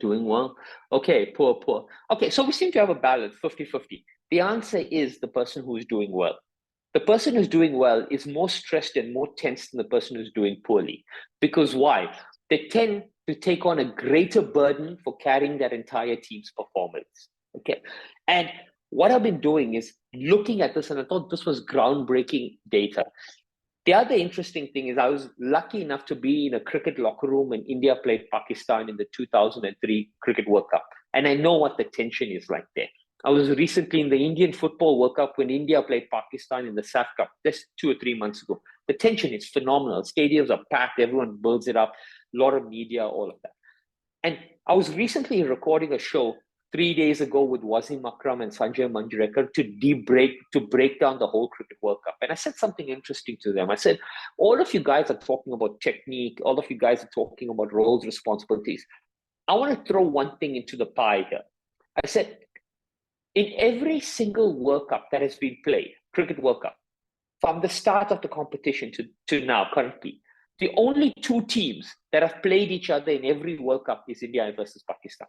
doing well. Okay, poor. Okay, so we seem to have a balance, 50-50. The answer is the person who is doing well. The person who's doing well is more stressed and more tense than the person who's doing poorly. Because why? They tend to take on a greater burden for carrying that entire team's performance. Okay. And what I've been doing is looking at this, and I thought this was groundbreaking data. The other interesting thing is I was lucky enough to be in a cricket locker room when India played Pakistan in the 2003 Cricket World Cup. And I know what the tension is like there. I was recently in the Indian Football World Cup when India played Pakistan in the SAF Cup just 2 or 3 months ago. The tension is phenomenal. Stadiums are packed. Everyone builds it up. A lot of media, all of that. And I was recently recording a show 3 days ago with Wasim Akram and Sanjay Manjrekar to break down the whole Cricket World Cup. And I said something interesting to them. I said, all of you guys are talking about technique. All of you guys are talking about roles, responsibilities. I want to throw one thing into the pie here. I said, in every single World Cup that has been played, Cricket World Cup, from the start of the competition to now, currently, the only 2 teams that have played each other in every World Cup is India versus Pakistan.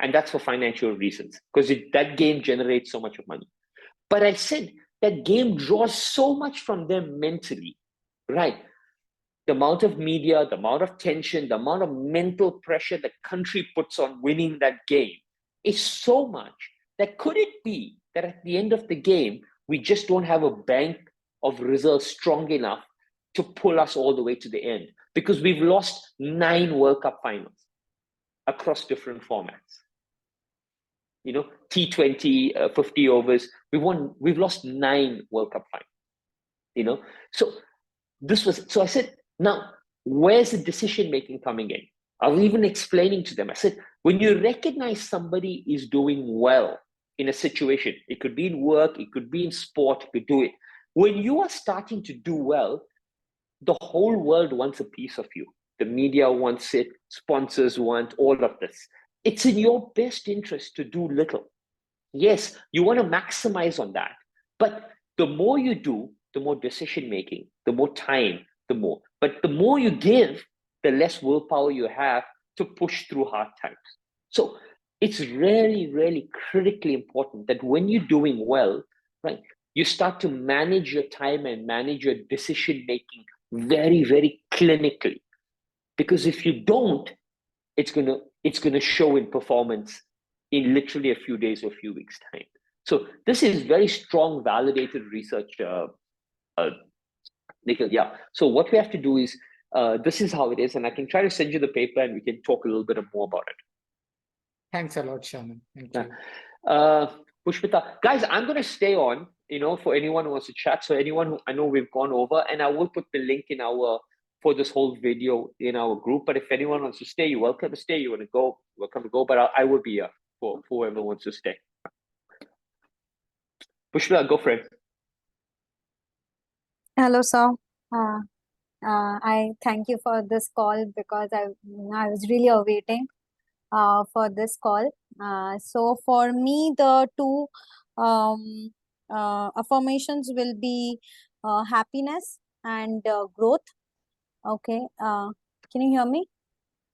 And that's for financial reasons, because that game generates so much of money. But I said that game draws so much from them mentally, right? The amount of media, the amount of tension, the amount of mental pressure the country puts on winning that game is so much that could it be that at the end of the game, we just don't have a bank of reserves strong enough to pull us all the way to the end, because we've lost 9 World Cup finals across different formats. You know, T20, 50 overs, we've lost 9 World Cup finals, you know? So I said, now, where's the decision-making coming in? I was even explaining to them, I said, when you recognize somebody is doing well in a situation, it could be in work, it could be in sport, you could do it. When you are starting to do well, the whole world wants a piece of you. The media wants it, sponsors want all of this. It's in your best interest to do little. Yes, you want to maximize on that. But the more you do, the more decision-making, the more time, the more. But the more you give, the less willpower you have to push through hard times. So it's really, really critically important that when you're doing well, right, you start to manage your time and manage your decision-making very, very clinically. Because if you don't, it's gonna show in performance in literally a few days or a few weeks' time. So this is very strong, validated research, Nikhil. Yeah. So what we have to do is, this is how it is, and I can try to send you the paper and we can talk a little bit more about it. Thanks a lot, Shaman. Thank you. Pushpita, guys, I'm going to stay on, you know, for anyone who wants to chat. So anyone who, I know we've gone over, and I will put the link in for this whole video in our group. But if anyone wants to stay, you're welcome to stay. You want to go, welcome to go. But I will be here for whoever wants to stay. Pushpita, go for it. Hello, sir. I thank you for this call because I was really awaiting for this call. So for me, the 2 affirmations will be happiness and growth. Okay. Can you hear me?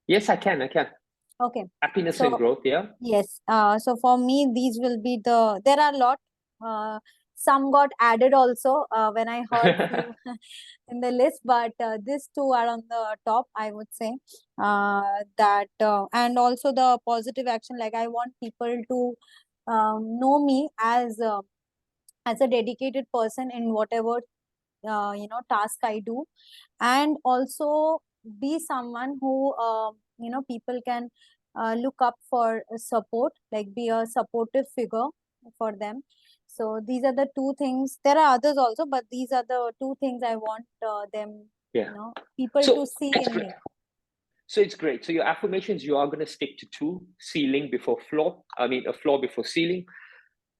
Yes, I can. Okay. Happiness and growth, yeah. Yes. So for me, these will be there are a lot. Some got added also when I heard few in the list, but these 2 are on the top, I would say. And also the positive action, like I want people to know me as a dedicated person in whatever task I do, and also be someone who people can look up for support, like be a supportive figure for them. So these are the 2 things. There are others also, but these are the 2 things I want them, people to see in me. So it's great. So your affirmations, you are going to stick to 2: ceiling before floor. I mean, a floor before ceiling.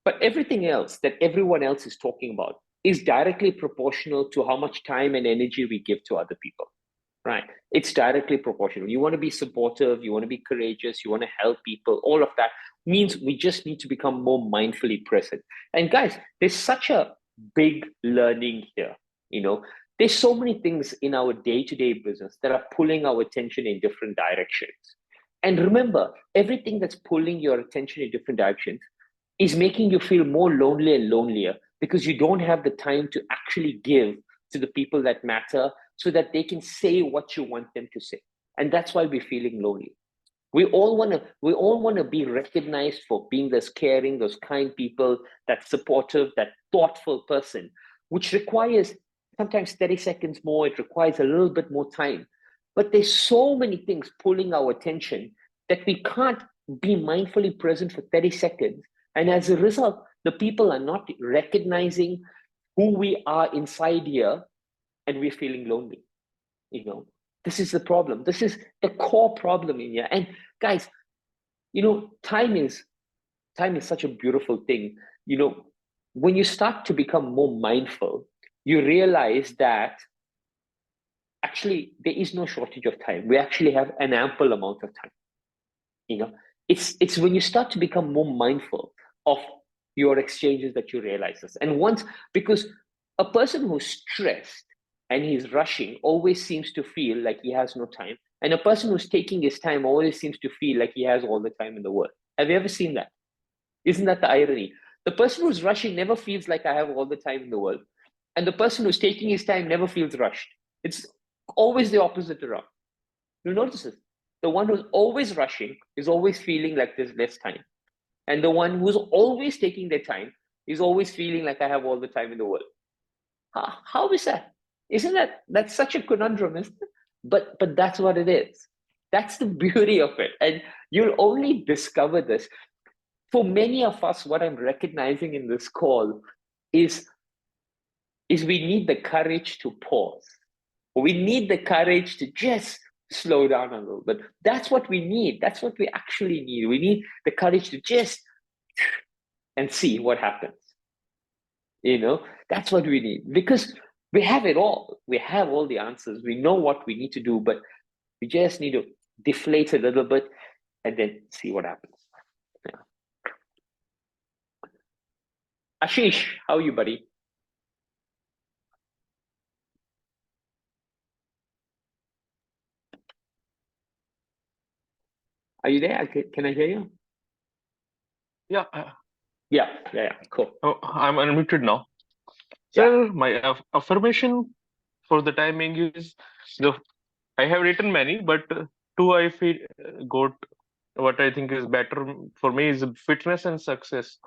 But everything else that everyone else is talking about, is directly proportional to how much time and energy we give to other people, right? It's directly proportional. You want to be supportive, you want to be courageous, you want to help people, all of that means we just need to become more mindfully present. And guys, there's such a big learning here, there's so many things in our day-to-day business that are pulling our attention in different directions. And remember, everything that's pulling your attention in different directions is making you feel more lonely and lonelier because you don't have the time to actually give to the people that matter so that they can say what you want them to say. And that's why we're feeling lonely. We all want to be recognized for being those caring, those kind people, that supportive, that thoughtful person, which requires sometimes 30 seconds more. It requires a little bit more time. But there's so many things pulling our attention that we can't be mindfully present for 30 seconds. And as a result, the people are not recognizing who we are inside here, and we're feeling lonely. This is the problem. This is the core problem in here. And guys, time is such a beautiful thing. When you start to become more mindful, you realize that actually there is no shortage of time. We actually have an ample amount of time. It's when you start to become more mindful of your exchanges that you realize this. And because a person who's stressed and he's rushing always seems to feel like he has no time. And a person who's taking his time always seems to feel like he has all the time in the world. Have you ever seen that? Isn't that the irony? The person who's rushing never feels like I have all the time in the world. And the person who's taking his time never feels rushed. It's always the opposite around. You notice this? The one who's always rushing is always feeling like there's less time. And the one who's always taking their time is always feeling like I have all the time in the world. How is that? Isn't that's such a conundrum, isn't it? But that's what it is. That's the beauty of it. And you'll only discover this. For many of us, what I'm recognizing in this call is we need the courage to pause. We need the courage to just slow down a little bit. That's what we need. That's what we actually need. We need the courage to just and see what happens. That's what we need, because we have it all. We have all the answers. We know what we need to do, but we just need to deflate a little bit and then see what happens. Yeah. Ashish, how are you, buddy? Are you there? Can I hear you? Yeah, Yeah. Cool. oh, I'm unmuted now. Yeah. Sir, my affirmation for the timing is I have written many, but two I feel got what I think is better for me is fitness and success.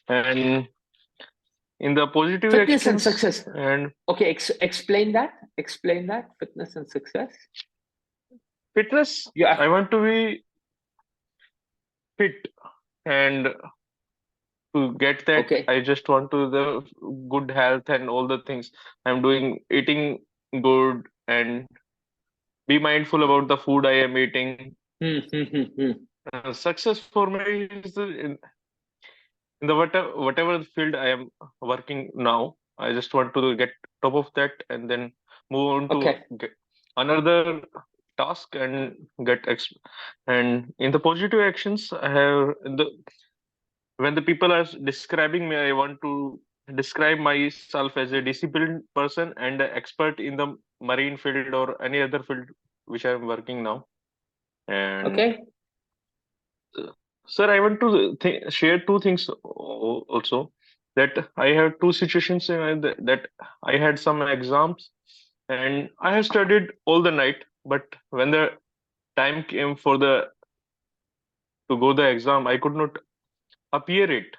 And in the positive Fitness and actions success. and Okay, explain that. Explain that. Fitness and success. fitness, Yeah. I want to be fit, and to get that, Okay. I just want to the good health and all the things I'm doing, eating good and be mindful about the food I am eating. Success for me is in the whatever field I am working now. I just want to get top of that and then move on to Okay. another task and and in the positive actions I have when the people are describing me, I want to describe myself as a disciplined person and an expert in the marine field or any other field which I'm working now. And Okay. sir, I want to share two things also. That I have two situations that I had some exams and I have studied all the night, but when the time came for to go the exam, I could not appear it.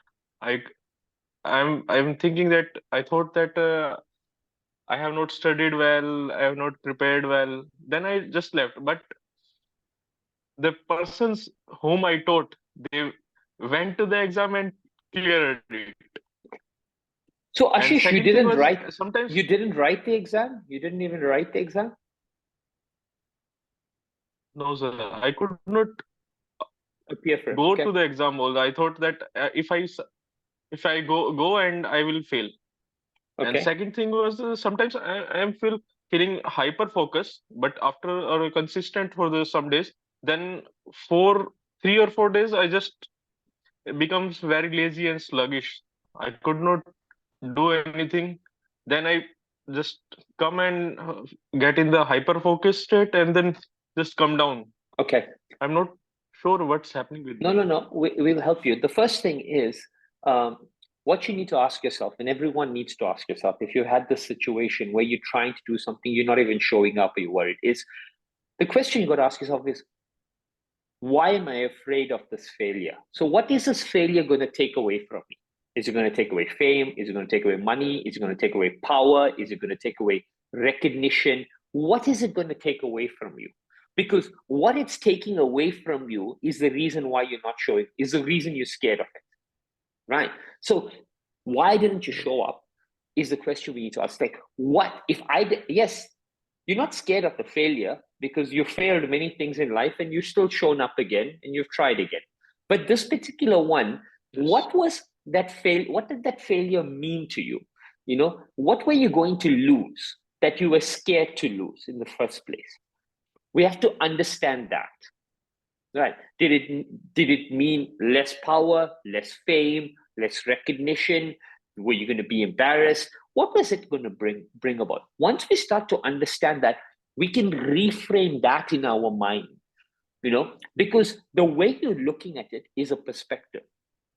I'm thinking that I thought that I have not studied well, I have not prepared well. Then I just left. But the persons whom I taught, they went to the exam and cleared it. So And Ashish, you second thing didn't was write. sometimes You didn't write the exam. You didn't even write the exam. no, sir, I could not Appear for it. go Okay. to the exam. Also, I thought that if I go and I will fail. And Okay. second thing was sometimes I am feeling hyper focused, but after or consistent for some days, then 3 or 4 days I just it becomes very lazy and sluggish. I could not do anything. Then I just come and get in the hyper focus state and then just come down. Okay. I'm not sure what's happening with No, me. no, no. We'll help you. The first thing is what you need to ask yourself, and everyone needs to ask yourself, if you had this situation where you're trying to do something, you're not even showing up, or you're worried, is the question you got to ask yourself is, why am I afraid of this failure? So what is this failure going to take away from me? Is it going to take away fame? Is it going to take away money? Is it going to take away power? Is it going to take away recognition? What is it going to take away from you? Because what it's taking away from you is the reason why you're not showing, is the reason you're scared of it, right? So why didn't you show up is the question we need to ask. Like, what if yes, you're not scared of the failure because you failed many things in life and you've still shown up again and you've tried again. But this particular one, what was that what did that failure mean to you? You know, what were you going to lose that you were scared to lose in the first place? We have to understand that, right? Did it mean less power, less fame, less recognition? Were you going to be embarrassed? What was it going to bring about? Once we start to understand that, we can reframe that in our mind, you know, because the way you're looking at it is a perspective.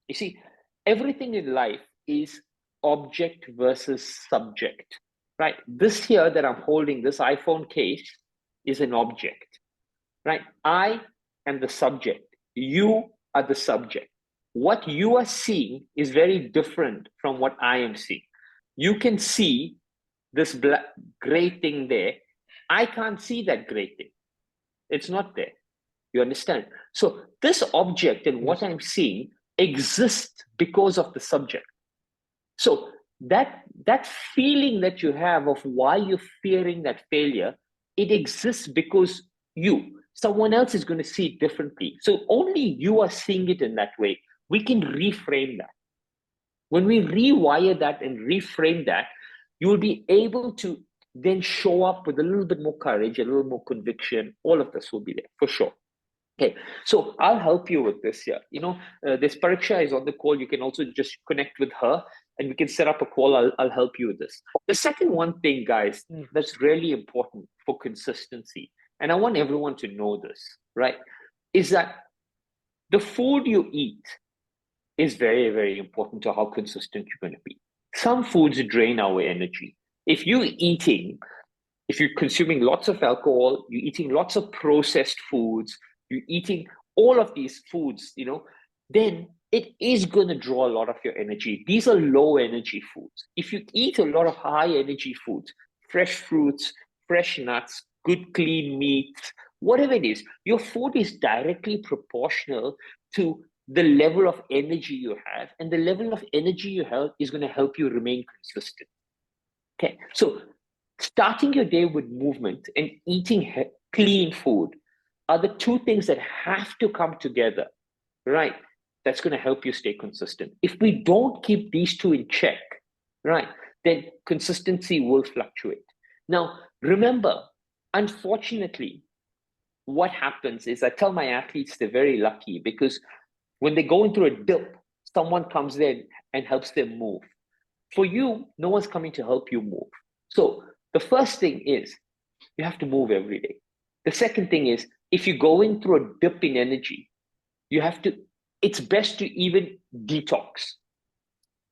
You see, everything in life is object versus subject, right? This here that I'm holding, this iPhone case, is an object, right? I am the subject. You are the subject. What you are seeing is very different from what I am seeing. You can see this gray thing there. I can't see that gray thing. It's not there. You understand? So this object and what I'm seeing exists because of the subject. So that feeling that you have of why you're fearing that failure, it exists because someone else is going to see it differently. So only you are seeing it in that way. We can reframe that. When we rewire that and reframe that, you will be able to then show up with a little bit more courage, a little more conviction. All of this will be there for sure. Okay, so I'll help you with this here. You know, this Pariksha is on the call. You can also just connect with her and we can set up a call. I'll help you with this. The second one thing, guys, that's really important for consistency, and I want everyone to know this, right, is that the food you eat is very, very important to how consistent you're going to be. Some foods drain our energy. If you're consuming lots of alcohol, you're eating lots of processed foods, you're eating all of these foods, you know, then it is going to draw a lot of your energy. These are low energy foods. If you eat a lot of high energy foods, fresh fruits, fresh nuts, good clean meats, whatever it is, your food is directly proportional to the level of energy you have, and the level of energy you have is going to help you remain consistent. Okay, so starting your day with movement and eating clean food are the two things that have to come together, right? That's going to help you stay consistent. If we don't keep these two in check, right, then consistency will fluctuate. Now, remember, unfortunately, what happens is I tell my athletes they're very lucky because when they go into a dip, someone comes in and helps them move. For you, no one's coming to help you move. So the first thing is you have to move every day. The second thing is if you're going through a dip in energy, it's best to even detox.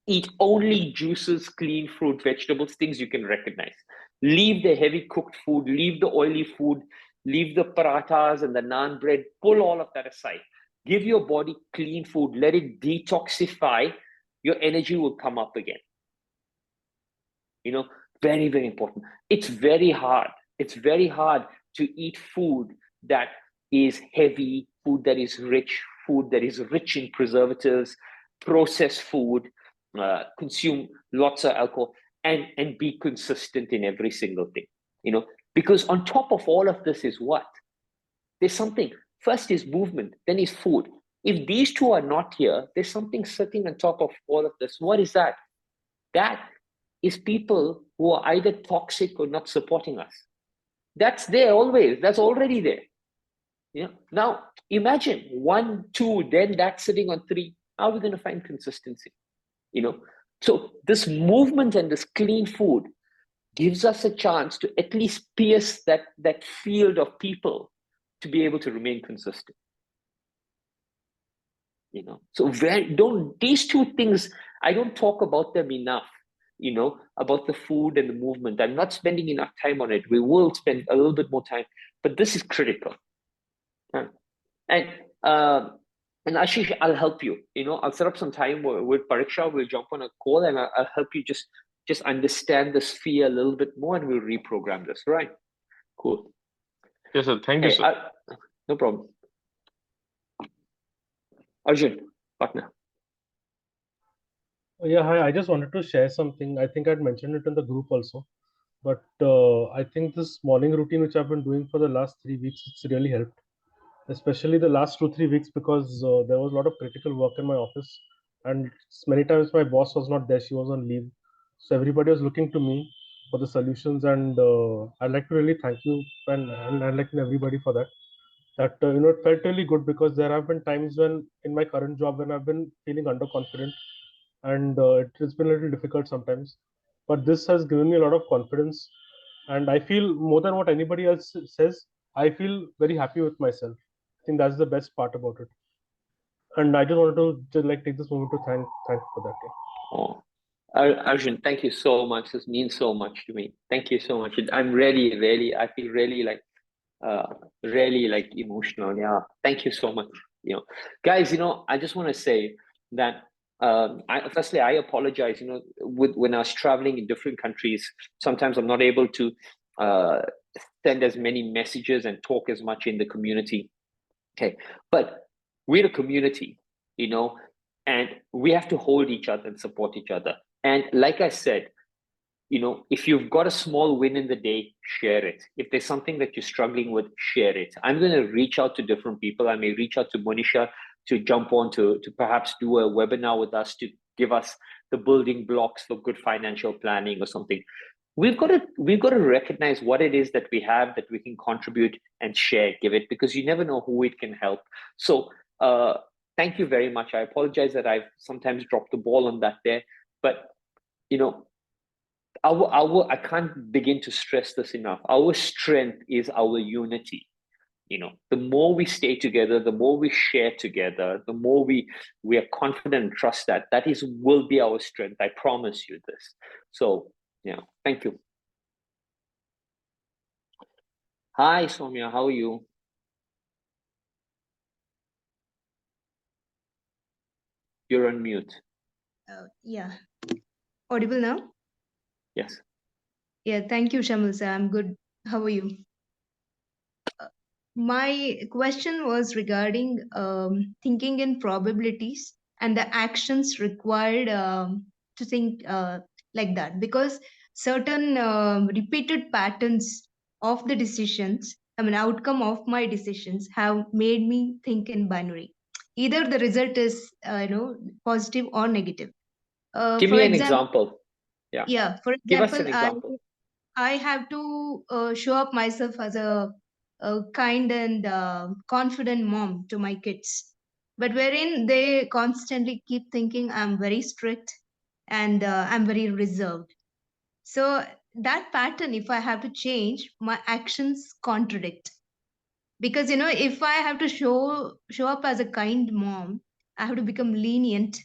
Eat only juices, clean fruit, vegetables, things you can recognize. Leave the heavy cooked food, leave the oily food, leave the parathas and the naan bread, pull all of that aside. Give your body clean food, let it detoxify, your energy will come up again. You know, very, very important. It's very hard. It's very hard to eat food that is heavy, food that is rich in preservatives, processed food, consume lots of alcohol, and be consistent in every single thing. You know, because on top of all of this is what? There's something. First is movement, then is food. If these two are not here, there's something sitting on top of all of this. What is that? That is people who are either toxic or not supporting us. That's there always. That's already there. Yeah. Now imagine 1, 2, then that's sitting on 3. How are we going to find consistency? So this movement and this clean food gives us a chance to at least pierce that field of people to be able to remain consistent. So these two things, I don't talk about them enough, about the food and the movement. I'm not spending enough time on it. We will spend a little bit more time, but this is critical. And Ashish, I'll help you. I'll set up some time with Pariksha. We'll jump on a call and I'll help you just understand the sphere a little bit more, and we'll reprogram this. Right? Cool. Yes, sir. Thank you, sir. No problem. Arjun, partner. Yeah, hi. I just wanted to share something. I think I'd mentioned it in the group also, but I think this morning routine which I've been doing for the last 3 weeks, it's really helped, especially the last 2-3 weeks, because there was a lot of critical work in my office, and many times my boss was not there; she was on leave, so everybody was looking to me for the solutions, and I'd like to really thank you and I'd like to everybody for that. That it felt really good, because there have been times when in my current job when I've been feeling underconfident, and it's been a little difficult sometimes, but this has given me a lot of confidence, and I feel more than what anybody else says, I feel very happy with myself. I think that's the best part about it, and I just wanted to just take this moment to thank for that. Oh, Arjun, thank you so much. This means so much to me. Thank you so much. I'm really, I feel really really emotional. Yeah, thank you so much. Guys, I just want to say that firstly, I apologize. When I was traveling in different countries, sometimes I'm not able to send as many messages and talk as much in the community. Okay, but we're a community, and we have to hold each other and support each other. And like I said, if you've got a small win in the day, share it. If there's something that you're struggling with, share it. I'm going to reach out to different people. I may reach out to Monisha to jump on to perhaps do a webinar with us to give us the building blocks for good financial planning or something. We've got to recognize what it is that we have that we can contribute and share, give it, because you never know who it can help. So thank you very much. I apologize that I've sometimes dropped the ball on that there, but I can't begin to stress this enough. Our strength is our unity. The more we stay together, the more we share together, the more we are confident and trust that will be our strength. I promise you this. So thank you. Hi, Soumya, how are you? You're on mute. Yeah. Audible now? Yes. Yeah, thank you, Shamal sir. I'm good. How are you? My question was regarding thinking in probabilities and the actions required to think like that, because certain repeated patterns of the decisions, outcome of my decisions have made me think in binary. Either the result is, positive or negative. Give For me an example. Yeah, for Give us example, an example. I have to show up myself as a kind and confident mom to my kids, but wherein they constantly keep thinking I'm very strict and I'm very reserved. So that pattern, if I have to change, my actions contradict. Because if I have to show up as a kind mom, I have to become lenient,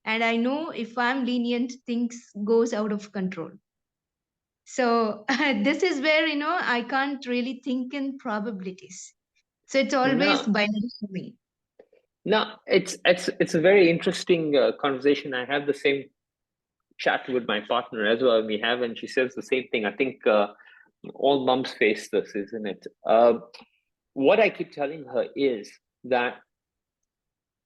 and I know if I'm lenient, things goes out of control. So this is where I can't really think in probabilities. So it's always binary for me. No, it's a very interesting conversation. I have the same chat with my partner as well. And she says the same thing. I think all moms face this, isn't it? What I keep telling her is that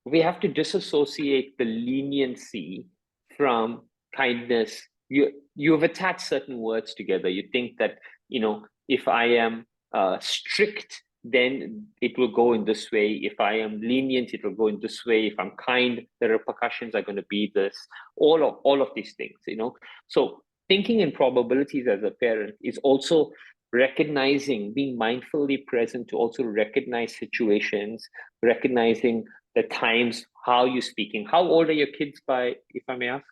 we have to disassociate the leniency from kindness. You've attached certain words together. You think that if I am strict, then it will go in this way. If I am lenient, it will go in this way. If I'm kind, the repercussions are going to be this. All of these things. So thinking in probabilities as a parent is also recognizing, being mindfully present to also recognize situations, recognizing the times, how you're speaking. How old are your kids by, if I may ask?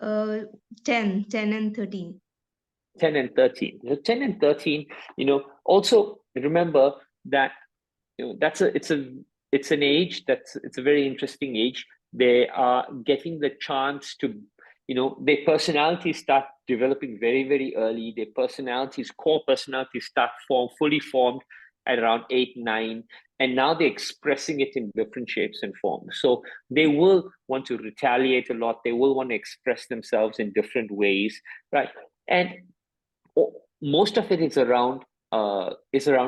10 and 13. 10 and 13. So 10 and 13, also remember that it's an age it's a very interesting age. They are getting the chance to, their personalities start developing very, very early. Their core personalities start fully formed at around 8, 9, and now they're expressing it in different shapes and forms. So they will want to retaliate a lot. They will want to express themselves in different ways, right? And most of it is around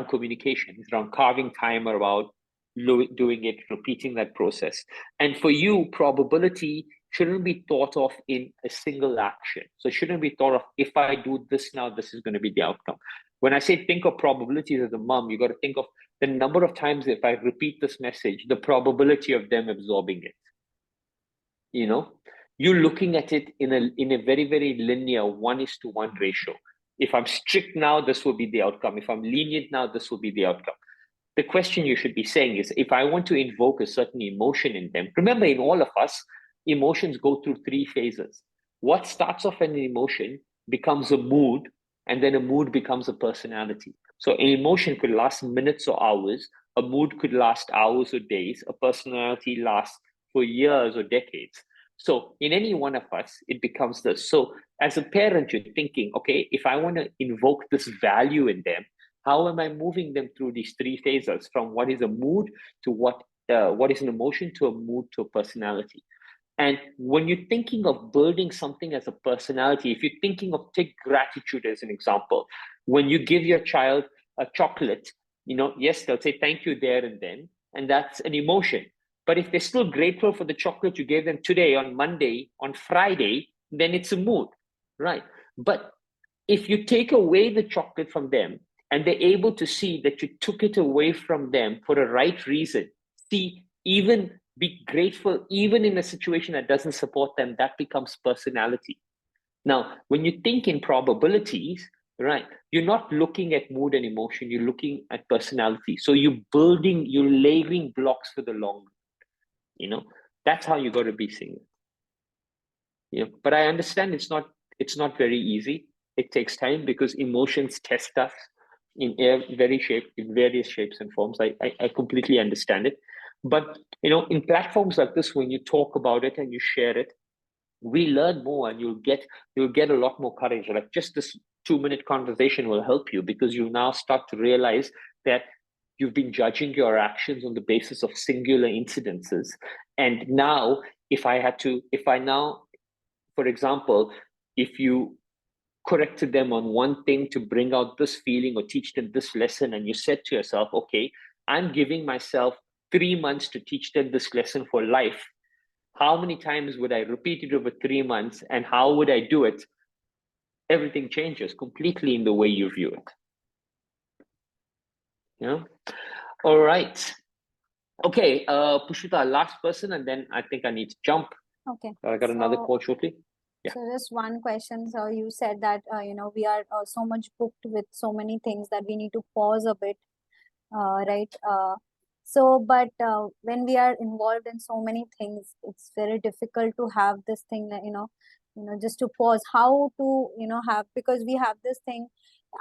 communication. It's around carving time about doing it, repeating that process. And for you, probability shouldn't be thought of in a single action. So it shouldn't be thought of, if I do this now, this is going to be the outcome. When I say think of probabilities as a mom, you got to think of the number of times if I repeat this message, the probability of them absorbing it. You're looking at it in a very, very linear 1:1 ratio. If I'm strict now, this will be the outcome. If I'm lenient now, this will be the outcome. The question you should be saying is, if I want to invoke a certain emotion in them, remember, in all of us, emotions go through 3 phases. What starts off an emotion becomes a mood, and then a mood becomes a personality. So an emotion could last minutes or hours. A mood could last hours or days. A personality lasts for years or decades. So in any one of us, it becomes this. So as a parent, you're thinking, okay, if I want to invoke this value in them, how am I moving them through these 3 phases, from what is a mood to what is an emotion to a mood to a personality? And when you're thinking of building something as a personality, if you're thinking of, take gratitude as an example, when you give your child a chocolate, yes, they'll say thank you there and then, and that's an emotion. But if they're still grateful for the chocolate you gave them today, on Monday, on Friday, then it's a mood, right? But if you take away the chocolate from them and they're able to see that you took it away from them for the right reason, even be grateful, even in a situation that doesn't support them, that becomes personality. Now, when you think in probabilities, right, you're not looking at mood and emotion, you're looking at personality. So you're layering blocks for the long run. That's how you got to be seeing it. But I understand it's not very easy. It takes time because emotions test us in various shapes and forms. I completely understand it. But in platforms like this, when you talk about it and you share it, we learn more, and you'll get a lot more courage. Like, just this 2-minute conversation will help you, because you now start to realize that you've been judging your actions on the basis of singular incidences. And now, for example, if you corrected them on one thing to bring out this feeling or teach them this lesson, and you said to yourself, okay, I'm giving myself 3 months to teach them this lesson for life. How many times would I repeat it over 3 months, and how would I do it? Everything changes completely in the way you view it. All right. Okay, Pushpita, last person, and then I think I need to jump. Okay. I got another call shortly. Yeah. So just one question. So you said that we are so much booked with so many things that we need to pause a bit, right? But when we are involved in so many things, it's very difficult to have this thing that just to pause. How to have, because we have this thing.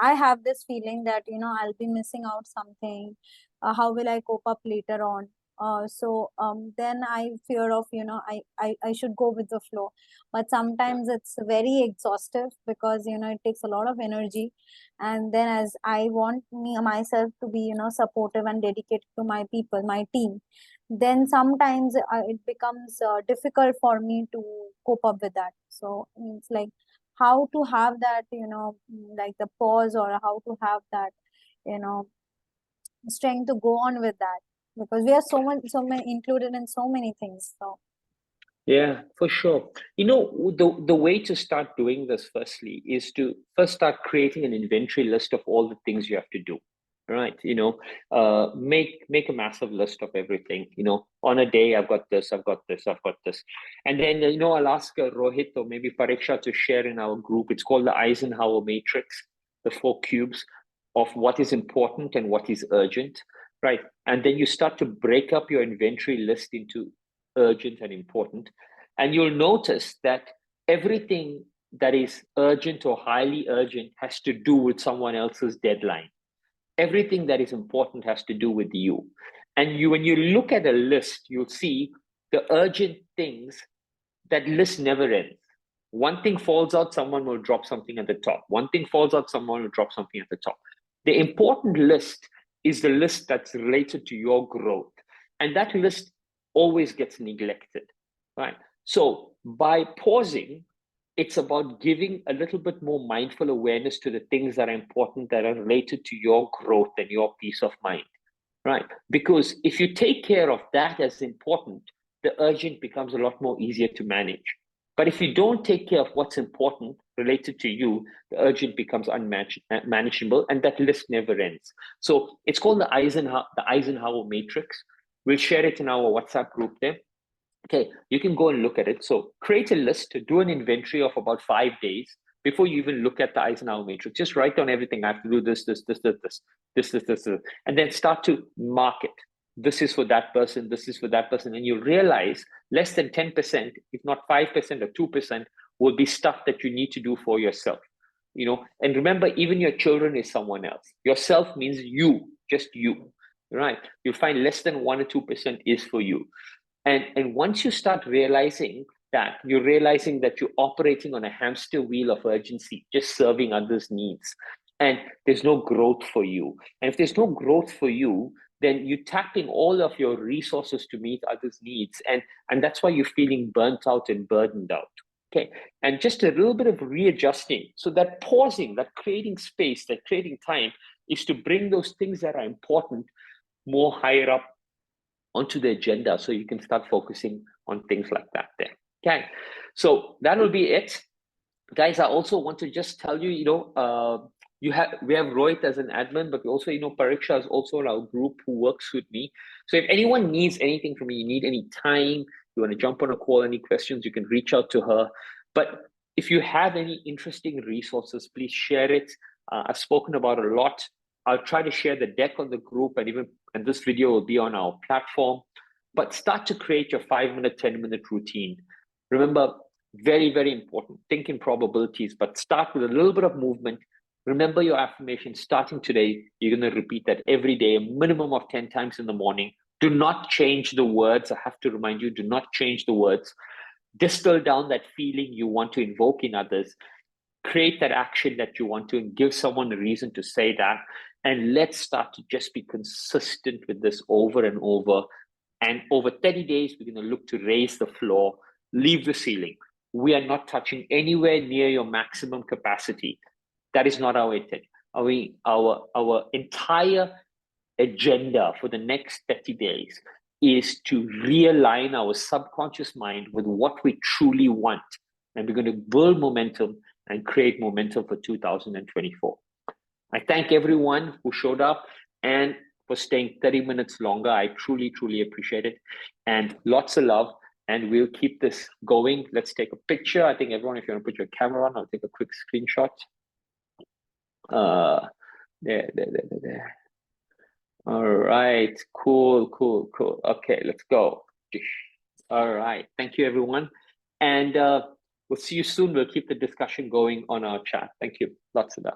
I have this feeling that I'll be missing out something. How will I cope up later on? Then I fear of I should go with the flow, but sometimes it's very exhaustive, because it takes a lot of energy. And then, as I want myself to be supportive and dedicated to my people, my team, then sometimes it becomes difficult for me to cope up with that. So it's like, how to have that like the pause, or how to have that strength to go on with that, because we are so many included in so many things. So yeah, for sure. The way to start doing this, firstly, is to first start creating an inventory list of all the things you have to do. right? Make a massive list of everything. On a day, I've got this, I've got this, I've got this. And then, I'll ask Rohit or maybe Pariksha to share in our group. It's called the Eisenhower Matrix, the 4 cubes of what is important and what is urgent, right? And then you start to break up your inventory list into urgent and important. And you'll notice that everything that is urgent or highly urgent has to do with someone else's deadline. Everything that is important has to do with you. And when you look at a list, you'll see the urgent things, that list never ends. One thing falls out, someone will drop something at the top. One thing falls out, someone will drop something at the top. The important list is the list that's related to your growth. And that list always gets neglected, right? So by pausing, it's about giving a little bit more mindful awareness to the things that are important, that are related to your growth and your peace of mind, right? Because if you take care of that as important, the urgent becomes a lot more easier to manage. But if you don't take care of what's important related to you, the urgent becomes unmanageable, and that list never ends. So it's called the Eisenhower Matrix. We'll share it in our WhatsApp group there. Okay, you can go and look at it. So create a list, do an inventory of about 5 days before you even look at the Eisenhower Matrix. Just write down everything. I have to do this, and then start to mark it. This is for that person, this is for that person. And you realize less than 10%, if not 5% or 2%, will be stuff that you need to do for yourself. And remember, even your children is someone else. Yourself means you, just you, right? You'll find less than 1 or 2% is for you. And once you start realizing that, you're realizing that you're operating on a hamster wheel of urgency, just serving others' needs. And there's no growth for you. And if there's no growth for you, then you're tapping all of your resources to meet others' needs. And that's why you're feeling burnt out and burdened out. Okay. And just a little bit of readjusting. So that pausing, that creating space, that creating time is to bring those things that are important more higher up onto the agenda, so you can start focusing on things like that there. Okay, so that will be it, guys. I also want to just tell you, we have Rohit as an admin, but also, Pariksha is also in our group who works with me. So if anyone needs anything from me, you need any time, you want to jump on a call, any questions, you can reach out to her. But if you have any interesting resources, please share it. I've spoken about a lot. I'll try to share the deck on the group, and this video will be on our platform. But start to create your 5-minute, 10-minute routine. Remember, very, very important. Think in probabilities, but start with a little bit of movement. Remember your affirmation starting today. You're going to repeat that every day, a minimum of 10 times in the morning. Do not change the words. I have to remind you, do not change the words. Distill down that feeling you want to invoke in others. Create that action that you want to, and give someone a reason to say that. And let's start to just be consistent with this over and over. And over 30 days, we're going to look to raise the floor, leave the ceiling. We are not touching anywhere near your maximum capacity. That is not our intent. Our entire agenda for the next 30 days is to realign our subconscious mind with what we truly want. And we're going to build momentum and create momentum for 2024. I thank everyone who showed up and for staying 30 minutes longer. I truly, truly appreciate it. And lots of love. And we'll keep this going. Let's take a picture. I think everyone, if you want to put your camera on, I'll take a quick screenshot. There. All right, cool. Okay, let's go. All right, thank you, everyone. And we'll see you soon. We'll keep the discussion going on our chat. Thank you. Lots of love.